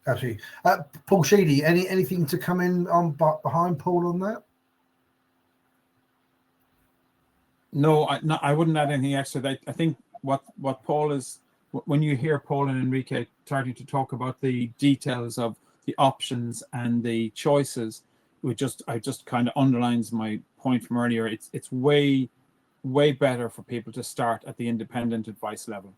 Paul Sheedy, anything to come in on behind Paul on that? No, I wouldn't add anything extra. I think what Paul is, when you hear Paul and Enrique starting to talk about the details of the options and the choices, it just kind of underlines my point from earlier. It's way better for people to start at the independent advice level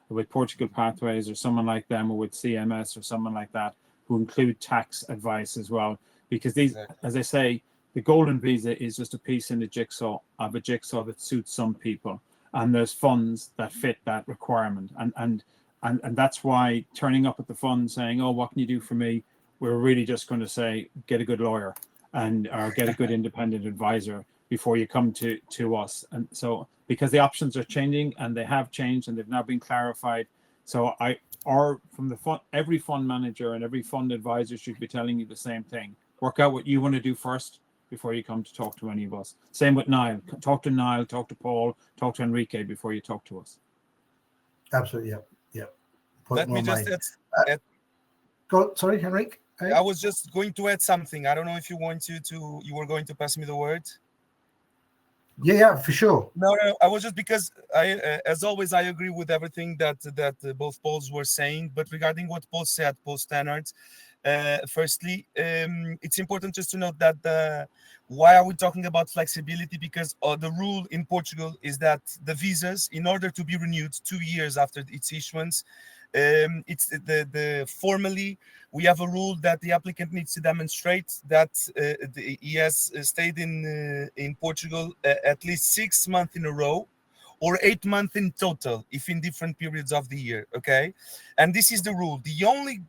with Portugal Pathways or someone like them, or with CMS or someone like that, who include tax advice as well. Because these, as I say, the golden visa is just a piece in the jigsaw that suits some people, and there's funds that fit that requirement. And that's why turning up at the fund saying, "Oh, what can you do for me?" we're really just going to say, get a good lawyer or get a good independent advisor before you come to us. And so, because the options are changing, and they have changed, and they've now been clarified. So from the fund, every fund manager and every fund advisor should be telling you the same thing. Work out what you want to do first before you come to talk to any of us. Same with Niall. Talk to Niall, talk to Paul, talk to Enrique before you talk to us. Absolutely, yeah. Let me just add. Sorry, Enrique. I was just going to add something. I don't know if you want you were going to pass me the word. Yeah, for sure. No, I was just because as always, I agree with everything that both Pauls were saying. But regarding what Paul said, Paul Stannard, firstly, it's important just to note that why are we talking about flexibility? Because the rule in Portugal is that the visas, in order to be renewed 2 years after its issuance, it's the formally we have a rule that the applicant needs to demonstrate that he has stayed in Portugal at least 6 months in a row, or 8 months in total, if in different periods of the year. Okay, and this is the rule. The only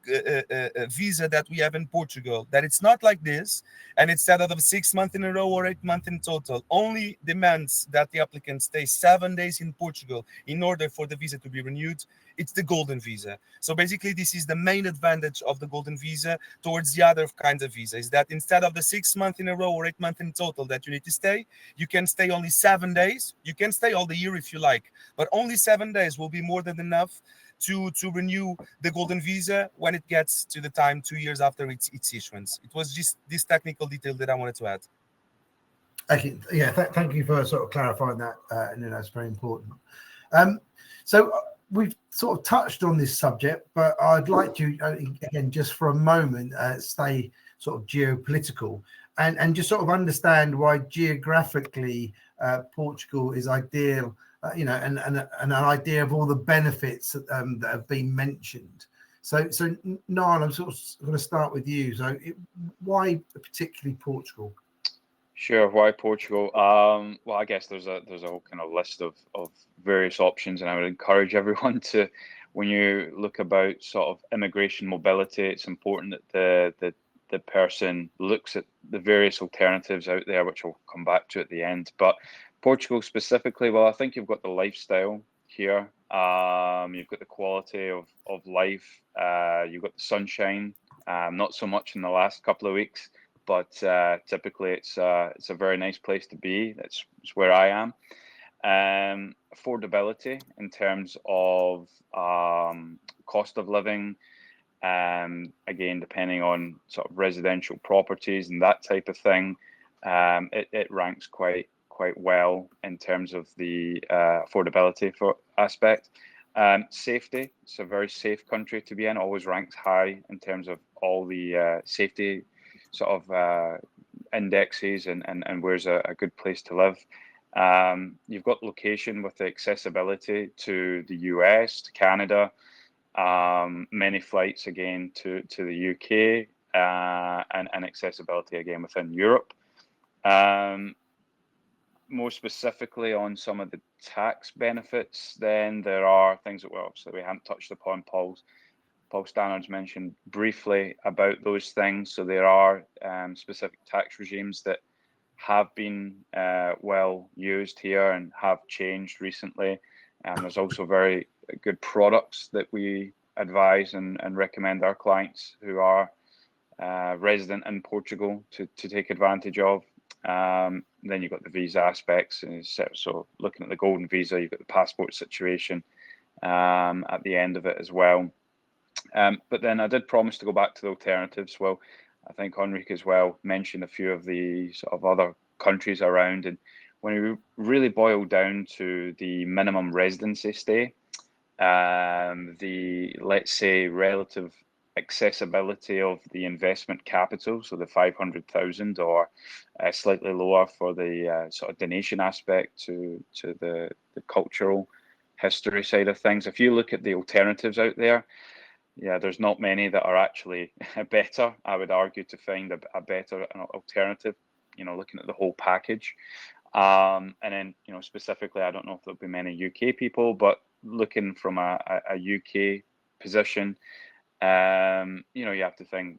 visa that we have in Portugal that it's not like this, and instead of 6 months in a row or 8 months in total, only demands that the applicant stay 7 days in Portugal in order for the visa to be renewed. It's the golden visa. So basically, this is the main advantage of the golden visa towards the other kinds of visa, is that instead of the 6 months in a row or 8 months in total that you need to stay, you can stay only 7 days. You can stay all the year if you like, but only 7 days will be more than enough to renew the golden visa when it gets to the time 2 years after its issuance. It was just this technical detail that I wanted to add. Okay, yeah, thank you for sort of clarifying that, and that's very important. So we've sort of touched on this subject, but I'd like to again, just for a moment, stay sort of geopolitical and just sort of understand why geographically Portugal is ideal, and an idea of all the benefits that have been mentioned. So Niall, I'm sort of going to start with you. So why particularly Portugal? Sure. Why Portugal? Well, I guess there's a whole kind of list of various options, and I would encourage everyone to, when you look about sort of immigration mobility, it's important that the person looks at the various alternatives out there, which I'll come back to at the end. But Portugal specifically, well, I think you've got the lifestyle here. You've got the quality of life. You've got the sunshine. Not so much in the last couple of weeks, but typically it's a very nice place to be. That's where I am. Affordability in terms of cost of living, again, depending on sort of residential properties and that type of thing, it ranks quite well in terms of the affordability for aspect. Safety, it's a very safe country to be in, always ranks high in terms of all the safety sort of indexes and where's a good place to live. You've got location with the accessibility to the US, to Canada, many flights again to the UK, and accessibility again within Europe. More specifically on some of the tax benefits, then there are things that we haven't touched upon. Paul Stannard's mentioned briefly about those things. So there are specific tax regimes that have been well used here and have changed recently. There's also very good products that we advise and recommend our clients who are resident in Portugal to take advantage of. Then you've got the visa aspects, so looking at the golden visa, you've got the passport situation at the end of it as well. But then I did promise to go back to the alternatives. Well, I think Henrik as well mentioned a few of the sort of other countries around, and when we really boil down to the minimum residency stay, the, let's say, relative accessibility of the investment capital, so the 500,000 or slightly lower for the sort of donation aspect to the cultural history side of things. If you look at the alternatives out there, yeah, there's not many that are actually better. I would argue to find a better alternative, looking at the whole package. And then, specifically, I don't know if there'll be many UK people, but looking from a UK position, you have to think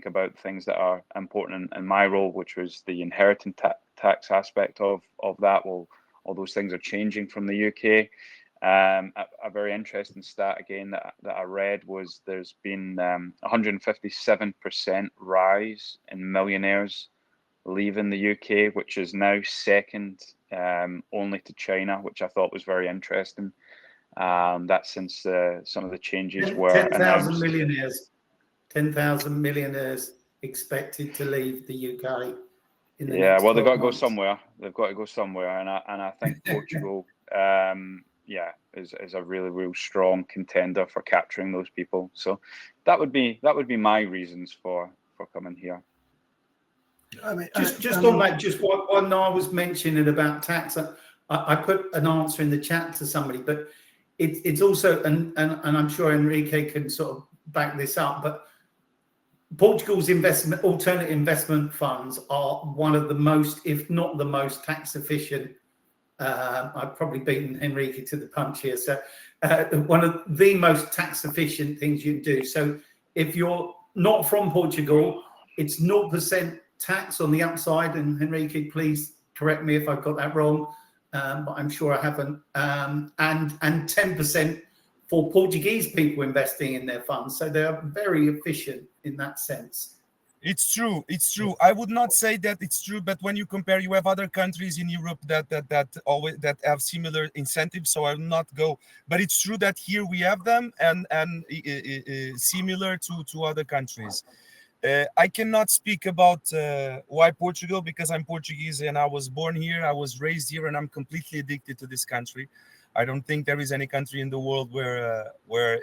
about things that are important in my role, which was the inheritance tax aspect of that. Well, all those things are changing from the UK. A very interesting stat again that I read was there's been 157% rise in millionaires leaving the UK, which is now second only to China, which I thought was very interesting. That's since some of the changes were 10,000 millionaires. 10,000 millionaires expected to leave the UK in the Yeah, next well, they've 12 got to go months. somewhere. They've got to go somewhere, and I think Portugal, is a really real strong contender for capturing those people. So that would be my reasons for coming here. I mean, Just on that, just what I was mentioning about tax, I put an answer in the chat to somebody, but it's also, and I'm sure Enrique can sort of back this up, but Portugal's alternate investment funds are one of the most, if not the most, tax efficient. I've probably beaten Enrique to the punch here. So one of the most tax efficient things you can do. So if you're not from Portugal, it's 0% tax on the upside. And Enrique, please correct me if I've got that wrong, but I'm sure I haven't. And 10% for Portuguese people investing in their funds. So they're very efficient in that sense. It's true. It's true. I would not say that it's true, but when you compare, you have other countries in Europe that have similar incentives. So I will not go. But it's true that here we have them, and similar to other countries. I cannot speak about why Portugal, because I'm Portuguese and I was born here, I was raised here, and I'm completely addicted to this country. I don't think there is any country in the world where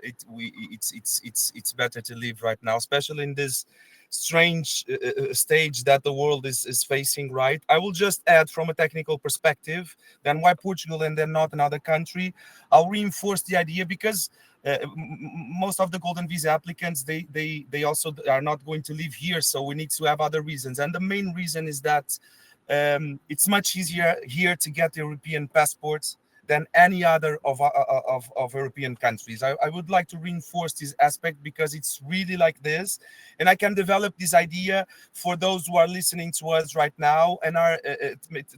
it's better to live right now, especially in this strange stage that the world is facing. Right. I will just add from a technical perspective, then why Portugal and then not another country. I'll reinforce the idea because most of the golden visa applicants, they also are not going to live here, so we need to have other reasons, and the main reason is that it's much easier here to get European passports than any other of European countries. I would like to reinforce this aspect because it's really like this, and I can develop this idea for those who are listening to us right now and are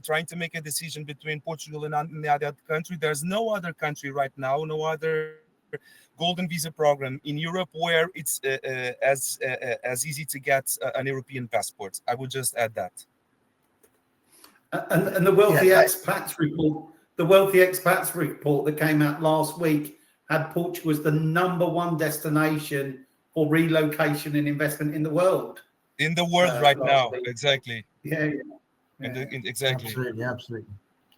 trying to make a decision between Portugal and any other country. There's no other country right now, no other golden visa program in Europe where it's as easy to get an European passport. I would just add that. And the wealthy expats report. The wealthy expats report that came out last week had Portugal as the #1 destination for relocation and investment in the world. In the world right now, week. exactly. Yeah. Exactly.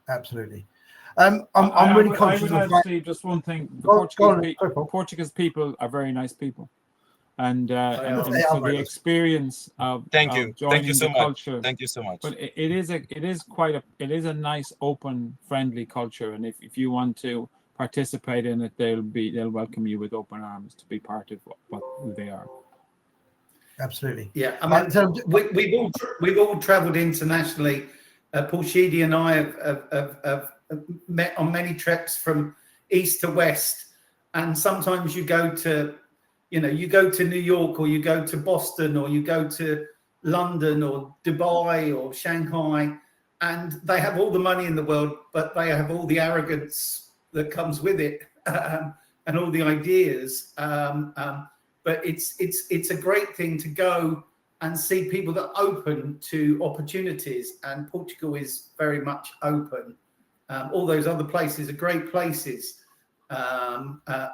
Absolutely. I'm really conscious of that. Just one thing. Portuguese people are very nice people. And so the experience of joining the culture. Thank you so much. But it is a nice, open, friendly culture, and if you want to participate in it, they'll welcome you with open arms to be part of who they are. Absolutely. Yeah, I mean, we've all travelled internationally. Paul Sheedy and I have met on many trips from east to west, and sometimes you go to New York, or you go to Boston, or you go to London or Dubai or Shanghai, and they have all the money in the world, but they have all the arrogance that comes with it, and all the ideas. But it's a great thing to go and see people that are open to opportunities, and Portugal is very much open. All those other places are great places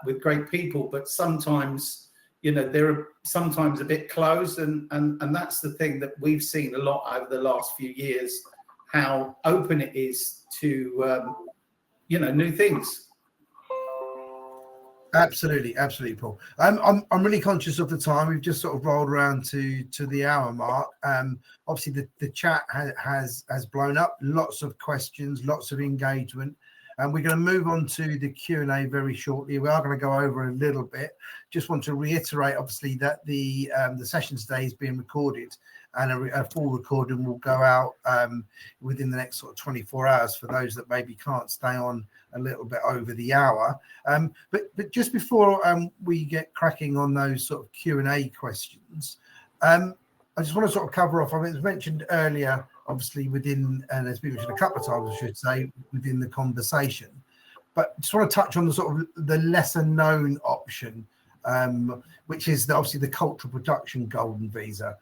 with great people, but sometimes they're sometimes a bit closed, and that's the thing that we've seen a lot over the last few years, how open it is to new things. Absolutely, Paul. I'm really conscious of the time. We've just sort of rolled around to the hour mark. Obviously, the chat has blown up. Lots of questions, lots of engagement. And we're going to move on to the Q&A very shortly. We are going to go over a little bit. Just want to reiterate, obviously, that the session today is being recorded, and a full recording will go out within the next sort of 24 hours for those that maybe can't stay on a little bit over the hour. But just before we get cracking on those sort of Q&A questions, I just want to sort of cover off. I mean, it was mentioned earlier, obviously within, and it's been mentioned a couple of times, I should say, within the conversation. But just want to touch on the sort of the lesser known option, which is obviously the cultural production golden visa,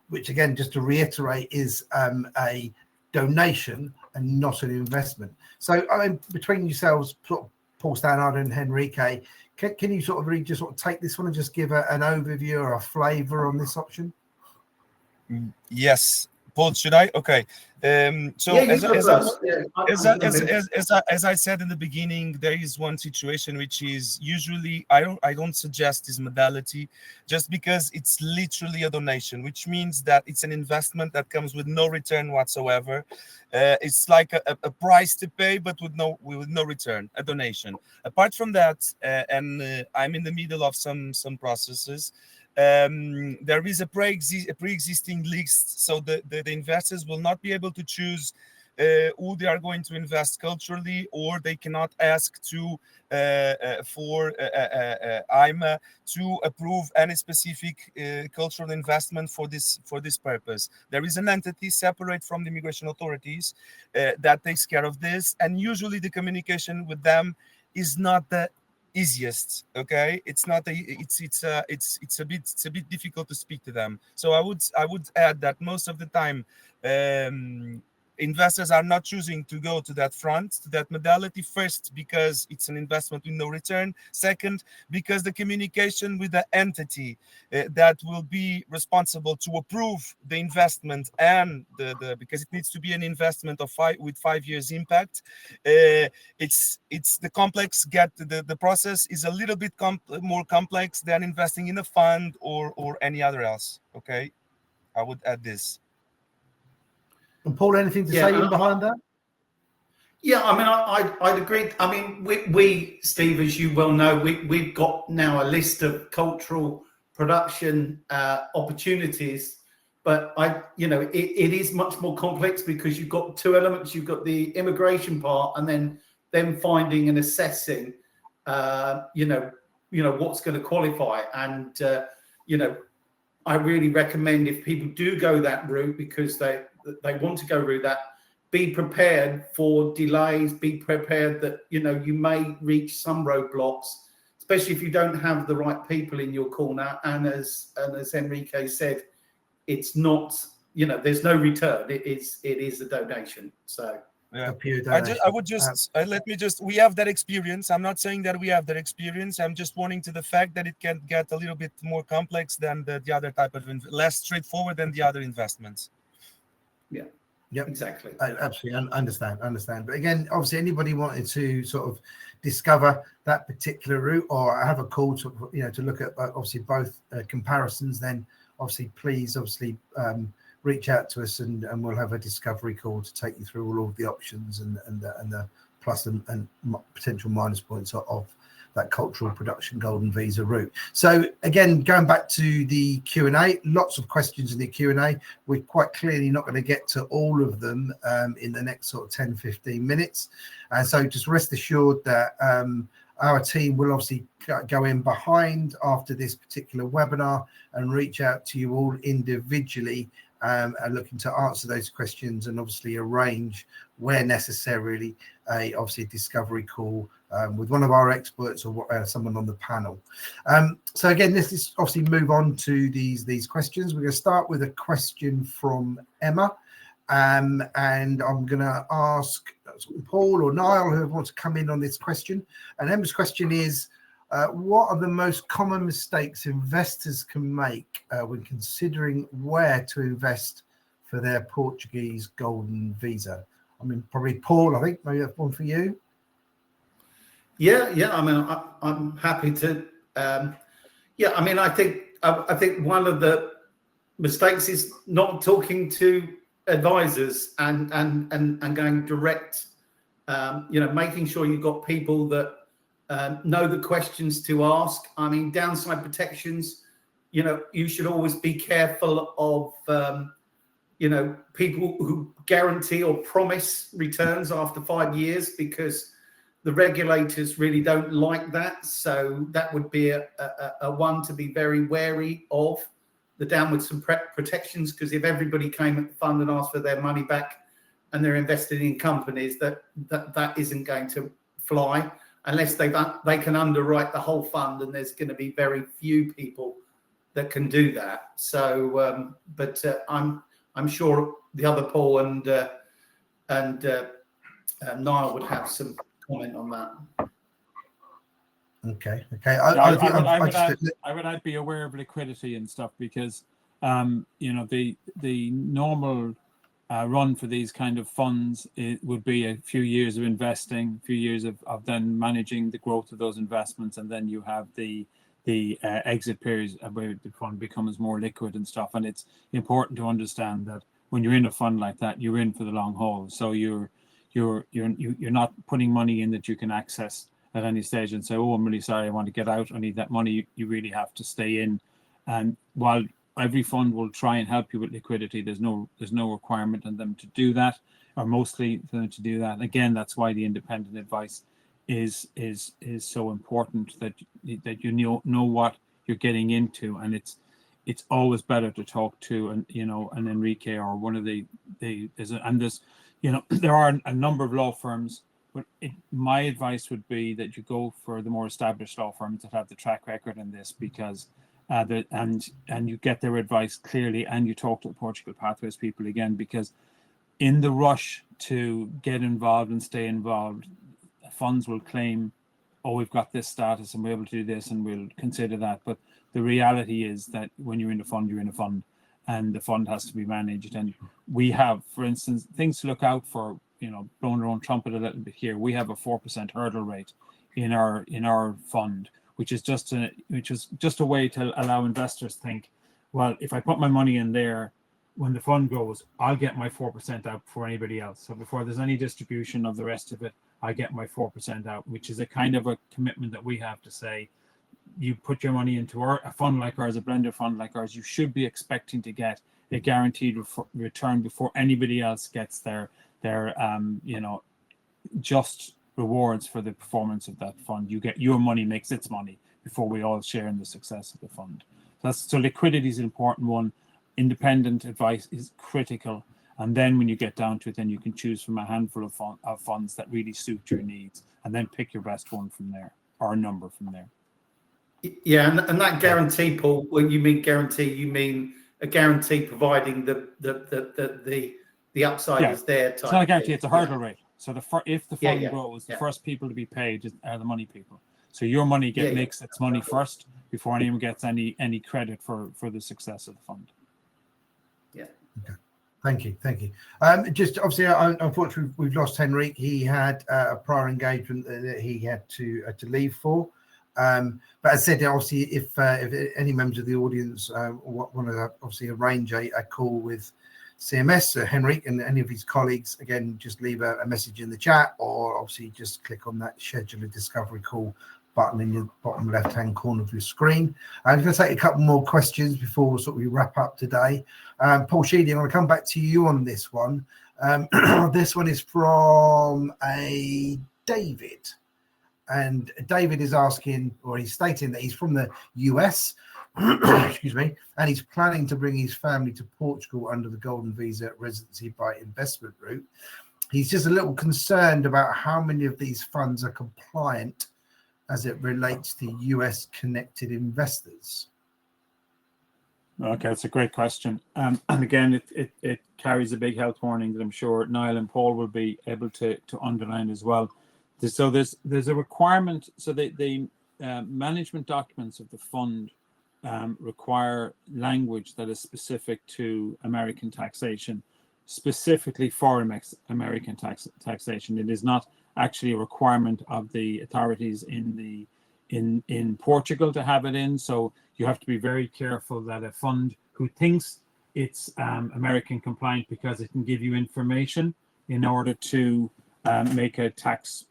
which again, just to reiterate, is a donation and not an investment. So, I mean, between yourselves, Paul Stannard and Henrique, can you sort of really just sort of take this one and just give an overview or a flavour on this option? Yes, Paul, should I? Okay. So Yeah, you go first. Yeah, as I said in the beginning, there is one situation which is usually I don't suggest this modality, just because it's literally a donation, which means that it's an investment that comes with no return whatsoever. It's like a price to pay, but with no return, a donation. Apart from that, I'm in the middle of some processes. There is a pre-existing list, so the investors will not be able to choose who they are going to invest culturally, or they cannot ask for IMA to approve any specific cultural investment for this purpose. There is an entity separate from the immigration authorities that takes care of this, and usually the communication with them is not the easiest. Okay, it's not it's a bit difficult to speak to them. So I would add that most of the time investors are not choosing to go to that modality. First, because it's an investment with no return. Second, because the communication with the entity that will be responsible to approve the investment, and the because it needs to be an investment of 5 years impact. It's the complex. The process is a little bit more complex than investing in a fund or any other else. Okay, I would add this. And Paul, anything to say in behind that? Yeah, I mean, I'd agree. I mean, we Steve, as you well know, we've got now a list of cultural production opportunities, but it is much more complex, because you've got two elements. You've got the immigration part, and then them finding and assessing, what's going to qualify. And I really recommend, if people do go that route, because they want to go through that, be prepared for delays, be prepared that, you may reach some roadblocks, especially if you don't have the right people in your corner. And as Enrique said, it's not, there's no return. It is a donation. So yeah, we have that experience. I'm not saying that we have that experience. I'm just pointing to the fact that it can get a little bit more complex than the other type of less straightforward than the other investments. Yeah. Yep, exactly. I absolutely understand. But again, obviously, anybody wanted to sort of discover that particular route, or have a call to look at obviously both comparisons, then obviously please reach out to us, and we'll have a discovery call to take you through all of the options and the plus and potential minus points of that cultural production golden visa route. So again, going back to the Q&A, lots of questions in the Q&A. We're quite clearly not going to get to all of them in the next sort of 10-15 minutes. And so just rest assured that our team will obviously go in behind after this particular webinar and reach out to you all individually, and looking to answer those questions, and obviously arrange, where necessarily, a discovery call with one of our experts or someone on the panel. So again, this is obviously move on to these questions. We're going to start with a question from Emma, and I'm going to ask Paul or Niall, whoever wants to come in on this question. And Emma's question is, what are the most common mistakes investors can make when considering where to invest for their Portuguese golden visa? I mean, probably Paul, I think maybe that's one for you. Yeah. I mean, I'm happy to. I mean, I think one of the mistakes is not talking to advisors and going direct. Making sure you've got people that know the questions to ask. I mean, downside protections, you should always be careful of, people who guarantee or promise returns after 5 years, because the regulators really don't like that. So that would be a one to be very wary of, the downwards protections, because if everybody came at the fund and asked for their money back and they're invested in companies, that isn't going to fly, unless they can underwrite the whole fund, and there's going to be very few people that can do that. So, I'm sure the other Paul and Niall would have some comment on that. Okay. I would I'd be aware of liquidity and stuff, because the normal run for these kind of funds, it would be a few years of investing, a few years of then managing the growth of those investments, and then you have the exit periods where the fund becomes more liquid and stuff. And it's important to understand that when you're in a fund like that, you're in for the long haul. So you're not putting money in that you can access at any stage and say, oh, I'm really sorry, I want to get out, I need that money. You really have to stay in. And while every fund will try and help you with liquidity, there's no requirement on them to do that, or mostly for them to do that. Again, that's why the independent advice is so important, that you know what you're getting into. And it's always better to talk to an Enrique or one of there's there are a number of law firms, but my advice would be that you go for the more established law firms that have the track record in this, because and you get their advice clearly, and you talk to the Portugal Pathways people again, because in the rush to get involved and stay involved, funds will claim, oh, we've got this status and we're able to do this and we'll consider that. But the reality is that when you're in a fund, you're in a fund, and the fund has to be managed. And we have, for instance, things to look out for, blowing our own trumpet a little bit here. We have a 4% hurdle rate in our fund, which is just a way to allow investors to think, well, if I put my money in there, when the fund grows, I'll get my 4% out before anybody else. So before there's any distribution of the rest of it, I get my 4% out, which is a kind of a commitment that we have to say, you put your money into a fund like ours, a blended fund like ours, you should be expecting to get a guaranteed return before anybody else gets their just rewards for the performance of that fund. You get your money makes its money before we all share in the success of the fund. So liquidity is an important one. Independent advice is critical. And then when you get down to it, then you can choose from a handful of funds that really suit your needs, and then pick your best one from there, or a number from there. Yeah, and that guarantee, Paul, when you mean guarantee, you mean a guarantee providing the upside is there. It's not a guarantee, it's a hurdle rate. So if the fund grows, the first people to be paid are the money people. So your money makes its money first before anyone gets any credit for the success of the fund. Yeah. Okay. Thank you. Just obviously, unfortunately, we've lost Henrique. He had a prior engagement that he had to leave for. But as I said, obviously, if any members of the audience want to obviously arrange a call with CMS, Henrique, and any of his colleagues, again, just leave a message in the chat, or obviously just click on that schedule a discovery call button in your bottom left-hand corner of your screen. I'm going to take a couple more questions before we wrap up today. Paul Sheedy, I'm going to come back to you on this one. This one is from a David. And David is asking, or he's stating that he's from the US, excuse me, and he's planning to bring his family to Portugal under the Golden Visa Residency by Investment route. He's just a little concerned about how many of these funds are compliant as it relates to US connected investors. Okay, that's a great question. And again, it carries a big health warning that I'm sure Niall and Paul will be able to underline as well. So there's a requirement. So the management documents of the fund require language that is specific to American taxation, specifically for American taxation. It is not actually a requirement of the authorities in Portugal to have it in. So you have to be very careful that a fund who thinks it's American compliant because it can give you information in order to make a tax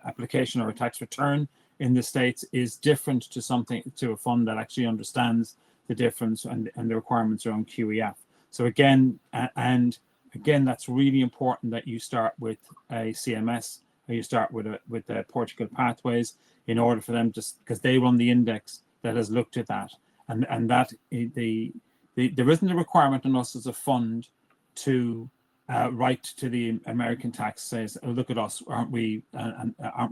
application or a tax return in the States is different to a fund that actually understands the difference and the requirements around QEF. So again, that's really important that you start with a CMS, or you start with the Portugal Pathways, in order for them because they run the index that has looked at that, and that there isn't a requirement on us as a fund to write to the American tax says, oh, look at us, aren't we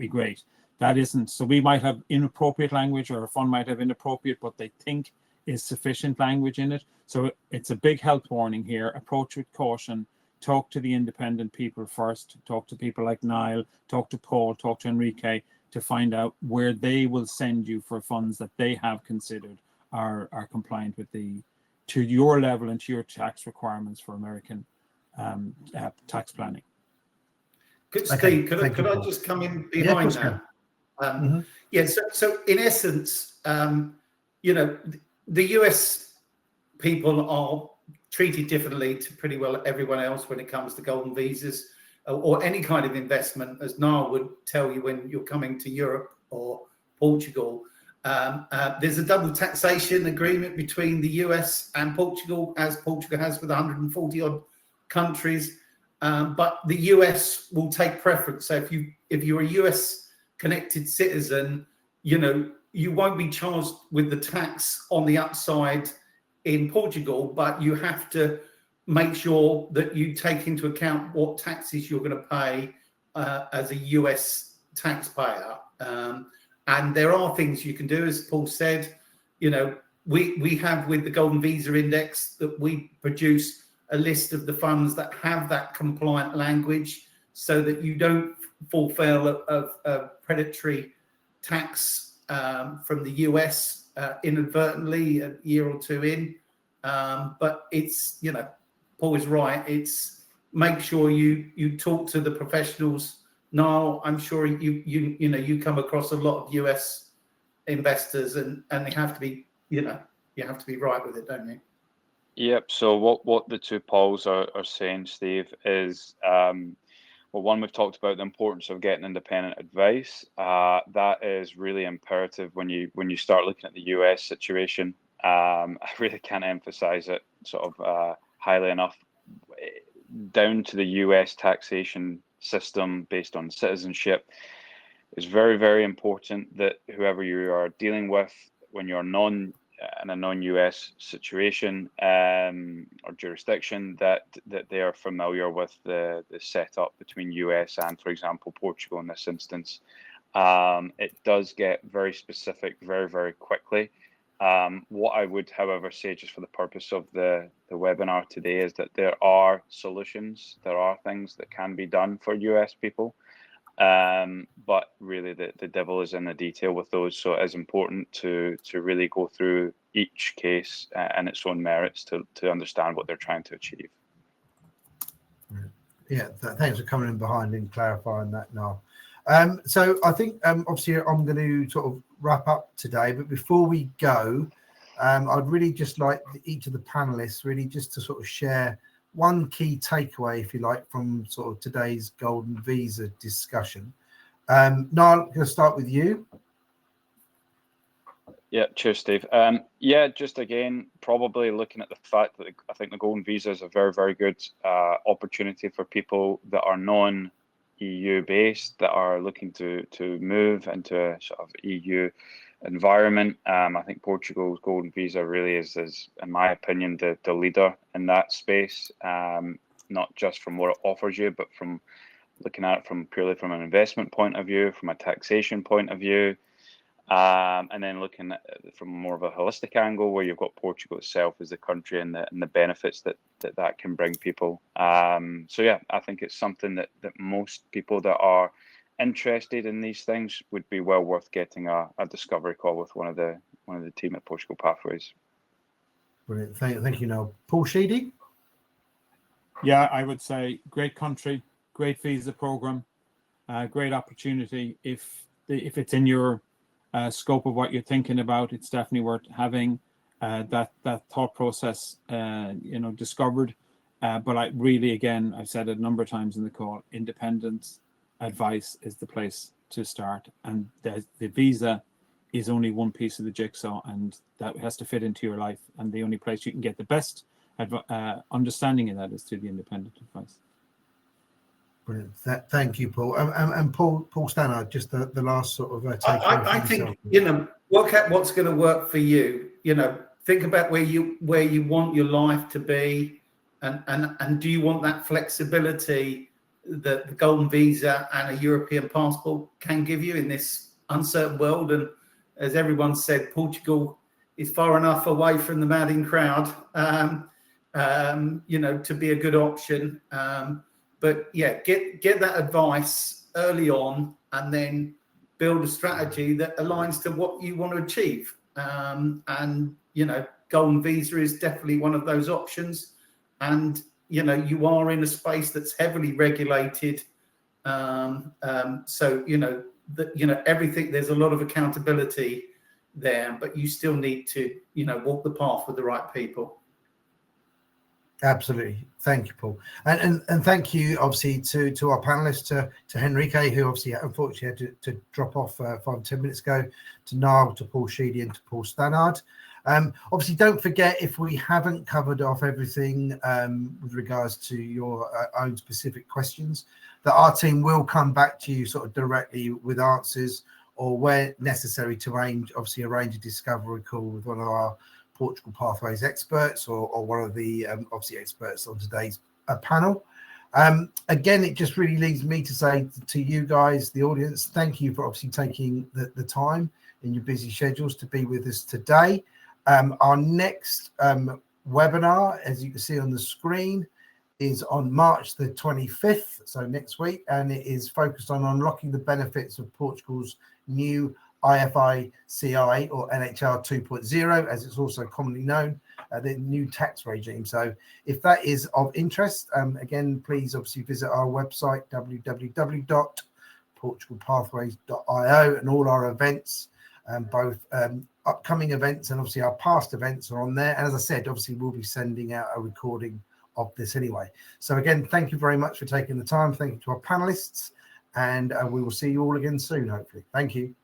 great? That isn't. So we might have inappropriate language, or a fund might have inappropriate, but they think is sufficient language in it. So it's a big health warning here. Approach with caution. Talk to the independent people first. Talk to people like Niall. Talk to Paul. Talk to Enrique to find out where they will send you for funds that they have considered are compliant with the to your level and to your tax requirements for American tax planning. Steve, could I just come in behind that? Yeah, so in essence, the US people are treated differently to pretty well everyone else when it comes to golden visas or any kind of investment, as Niall would tell you when you're coming to Europe or Portugal. There's a double taxation agreement between the US and Portugal, as Portugal has with 140 odd countries. But the US will take preference. So if you're a US connected citizen, you won't be charged with the tax on the upside in Portugal, but you have to make sure that you take into account what taxes you're going to pay as a US taxpayer. And there are things you can do, as Paul said. We have with the Golden Visa Index that we produce a list of the funds that have that compliant language, so that you don't fall foul of predatory tax from the US inadvertently a year or two in. But it's, Paul is right. It's make sure you talk to the professionals. Niall, I'm sure you come across a lot of US investors, and they have to be, you have to be right with it, don't you? Yep. So what the two Pauls are saying, Steve, is well, one, we've talked about the importance of getting independent advice. That is really imperative when you start looking at the US situation. I really can't emphasize it sort of highly enough. Down to the US taxation system based on citizenship, it's very, very important that whoever you are dealing with, when you're in a non-US situation or jurisdiction, that they are familiar with the setup between US and, for example, Portugal in this instance. It does get very specific very, very quickly. What I would, however, say, just for the purpose of the webinar today, is that there are solutions, there are things that can be done for US people. But really the devil is in the detail with those. So it is important to really go through each case and its own merits to understand what they're trying to achieve. Yeah, thanks for coming in behind and clarifying that now. So I think obviously I'm going to sort of wrap up today, but before we go, I'd really just like each of the panelists really just to sort of share one key takeaway, if you like, from sort of today's Golden Visa discussion. Niall, I'm going to start with you. Yeah, cheers, Steve. Just again, probably looking at the fact that I think the Golden Visa is a very, very good opportunity for people that are non-EU based, that are looking to move into a sort of EU environment. I think Portugal's Golden Visa really is, in my opinion, the leader in that space, not just from what it offers you, but from looking at it purely from an investment point of view, from a taxation point of view, and then looking at it from more of a holistic angle, where you've got Portugal itself as the country and the benefits that can bring people. So yeah, I think it's something that most people that are interested in these things would be well worth getting a discovery call with one of the team at Portugal Pathways. Brilliant. Thank you, Noel. Paul Sheedy? Yeah, I would say great country, great visa program, great opportunity. If it's in your scope of what you're thinking about, it's definitely worth having that thought process discovered. But I've said it a number of times in the call, independent advice is the place to start, and the visa is only one piece of the jigsaw, and that has to fit into your life, and the only place you can get the best understanding of that is through the independent advice. Brilliant. Thank you, Paul. And Paul Stannard, just the last sort of take. I think work out what's going to work for you. Think about where you want your life to be, and do you want that flexibility that the Golden Visa and a European passport can give you in this uncertain world? And as everyone said, Portugal is far enough away from the madding crowd, to be a good option. But yeah, get that advice early on, and then build a strategy that aligns to what you want to achieve. And golden visa is definitely one of those options. And, you know, you are in a space that's heavily regulated. So, you know, everything, there's a lot of accountability there, but you still need to, you know, walk the path with the right people. Absolutely. Thank you, Paul. And thank you, obviously, to our panelists, to Henrique, who obviously unfortunately had to drop off 5 or 10 minutes ago, to Niall, to Paul Sheedy, and to Paul Stannard. Obviously, don't forget, if we haven't covered off everything with regards to your own specific questions, that our team will come back to you sort of directly with answers, or where necessary to arrange a discovery call with one of our Portugal Pathways experts, or one of the obviously experts on today's panel. Again, it just really leaves me to say to you guys, the audience, thank you for obviously taking the time in your busy schedules to be with us today. Our next webinar, as you can see on the screen, is on March the 25th, so next week, and it is focused on unlocking the benefits of Portugal's new IFICI, or NHR 2.0, as it's also commonly known, the new tax regime. So if that is of interest, again, please obviously visit our website, www.portugalpathways.io, and all our events, both upcoming events and obviously our past events are on there. And as I said, obviously we'll be sending out a recording of this anyway. So again, thank you very much for taking the time. Thank you to our panelists, and we will see you all again soon, hopefully. Thank you.